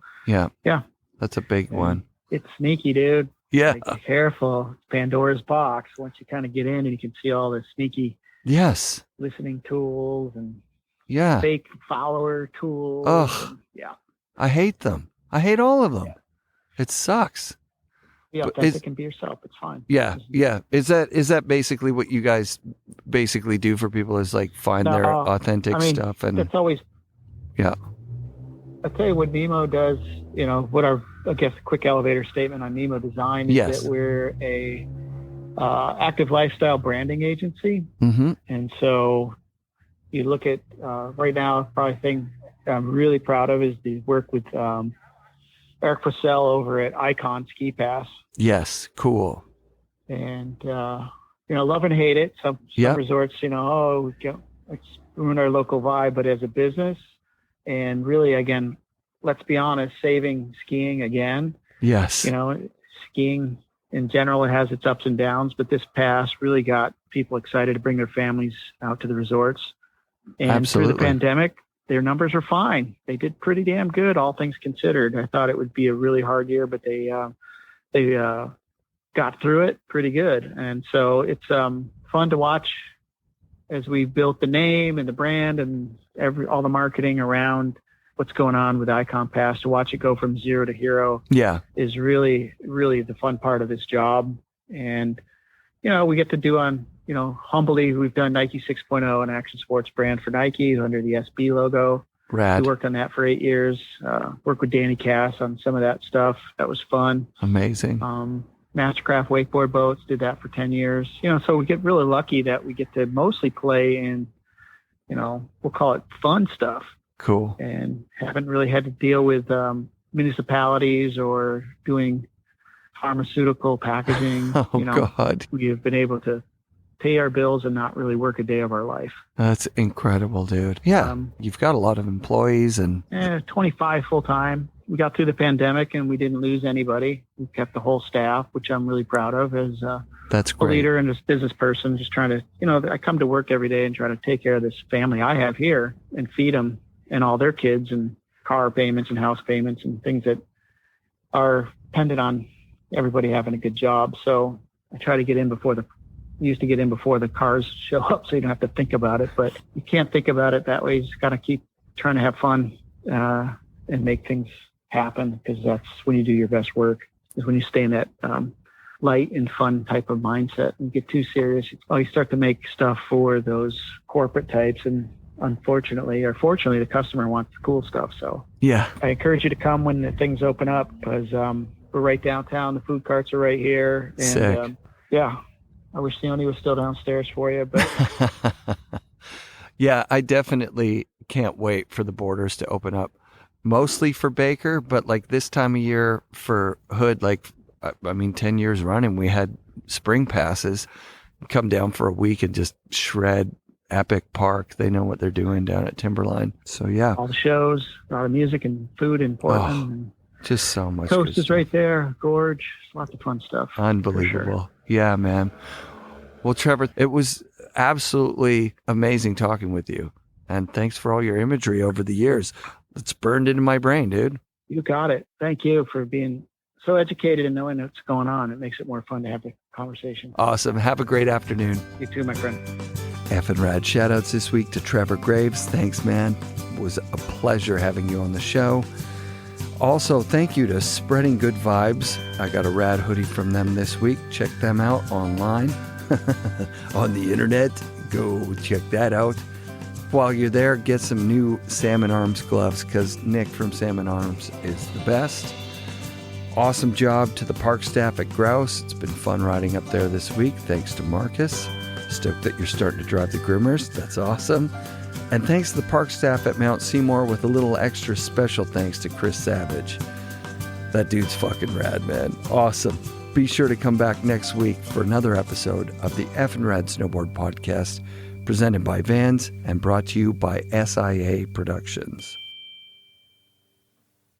that's a big one. It's sneaky, dude. Yeah. Be careful. Pandora's box. Once you kind of get in and you can see all the sneaky listening tools and fake follower tools. Oh, I hate them. I hate all of them. Yeah. It sucks. Be authentic and be yourself. It's fine. Yeah. Is that basically what you guys basically do for people? Is like find their authentic stuff and it's always. Yeah. I'll tell you what Nemo does. What our quick elevator statement on Nemo Design is that we're a active lifestyle branding agency, and so you look at right now. Probably thing I'm really proud of is the work with Eric Fussell over at Icon Ski Pass. Yes, cool. And love and hate it. Some Yep. resorts, let's ruin our local vibe, but as a business, and really, again, let's be honest, saving skiing again. Yes. Skiing in general, it has its ups and downs, but this pass really got people excited to bring their families out to the resorts. And Absolutely. through the pandemic, their numbers are fine. They did pretty damn good, all things considered. I thought it would be a really hard year, but they got through it pretty good. And so it's fun to watch as we built the name and the brand and all the marketing around what's going on with Icon Pass. To watch it go from zero to hero is really, really the fun part of this job. And, we get to do humbly, we've done Nike 6.0, an action sports brand for Nike under the SB logo. Rad. We worked on that for 8 years. Worked with Danny Cass on some of that stuff. That was fun. Amazing. Mastercraft wakeboard boats, did that for 10 years. So we get really lucky that we get to mostly play in, we'll call it fun stuff. Cool. And haven't really had to deal with municipalities or doing pharmaceutical packaging. God. We have been able to pay our bills and not really work a day of our life. That's incredible, dude. Yeah. You've got a lot of employees and 25 full time. We got through the pandemic and we didn't lose anybody. We kept the whole staff, which I'm really proud of as that's a great. leader and a business person, just trying to, I come to work every day and try to take care of this family I have here and feed them and all their kids and car payments and house payments and things that are dependent on everybody having a good job. So I try to used to get in before the cars show up so you don't have to think about it, but you can't think about it that way. You just got to keep trying to have fun and make things happen, because that's when you do your best work, is when you stay in that light and fun type of mindset. And get too serious, you start to make stuff for those corporate types, and unfortunately or fortunately, the customer wants the cool stuff. So yeah, I encourage you to come when the things open up, because we're right downtown. The food carts are right here. And sick. I wish Leonie was still downstairs for you, but yeah, I definitely can't wait for the borders to open up, mostly for Baker, but like this time of year for Hood, 10 years running, we had spring passes. Come down for a week and just shred Epic Park. They know what they're doing down at Timberline. So yeah. All the shows, a lot of music and food in Portland. Just so much. Coast is right there. Gorge. Lots of fun stuff. Unbelievable. Sure. Yeah, man. Well, Trevor, it was absolutely amazing talking with you. And thanks for all your imagery over the years. It's burned into my brain, dude. You got it. Thank you for being so educated and knowing what's going on. It makes it more fun to have the conversation. Awesome. Have a great afternoon. You too, my friend. FNRad shoutouts this week to Trevor Graves. Thanks, man. It was a pleasure having you on the show. Also, thank you to Spreading Good Vibes. I got a rad hoodie from them this week. Check them out online on the internet. Go check that out. While you're there, get some new Salmon Arms gloves, because Nick from Salmon Arms is the best. Awesome job to the park staff at Grouse. It's been fun riding up there this week. Thanks to Marcus. Stoked that you're starting to drive the groomers. That's awesome. And thanks to the park staff at Mount Seymour, with a little extra special thanks to Chris Savage. That dude's fucking rad, man. Awesome. Be sure to come back next week for another episode of the FNRad Snowboard Podcast, presented by Vans and brought to you by SIA Productions.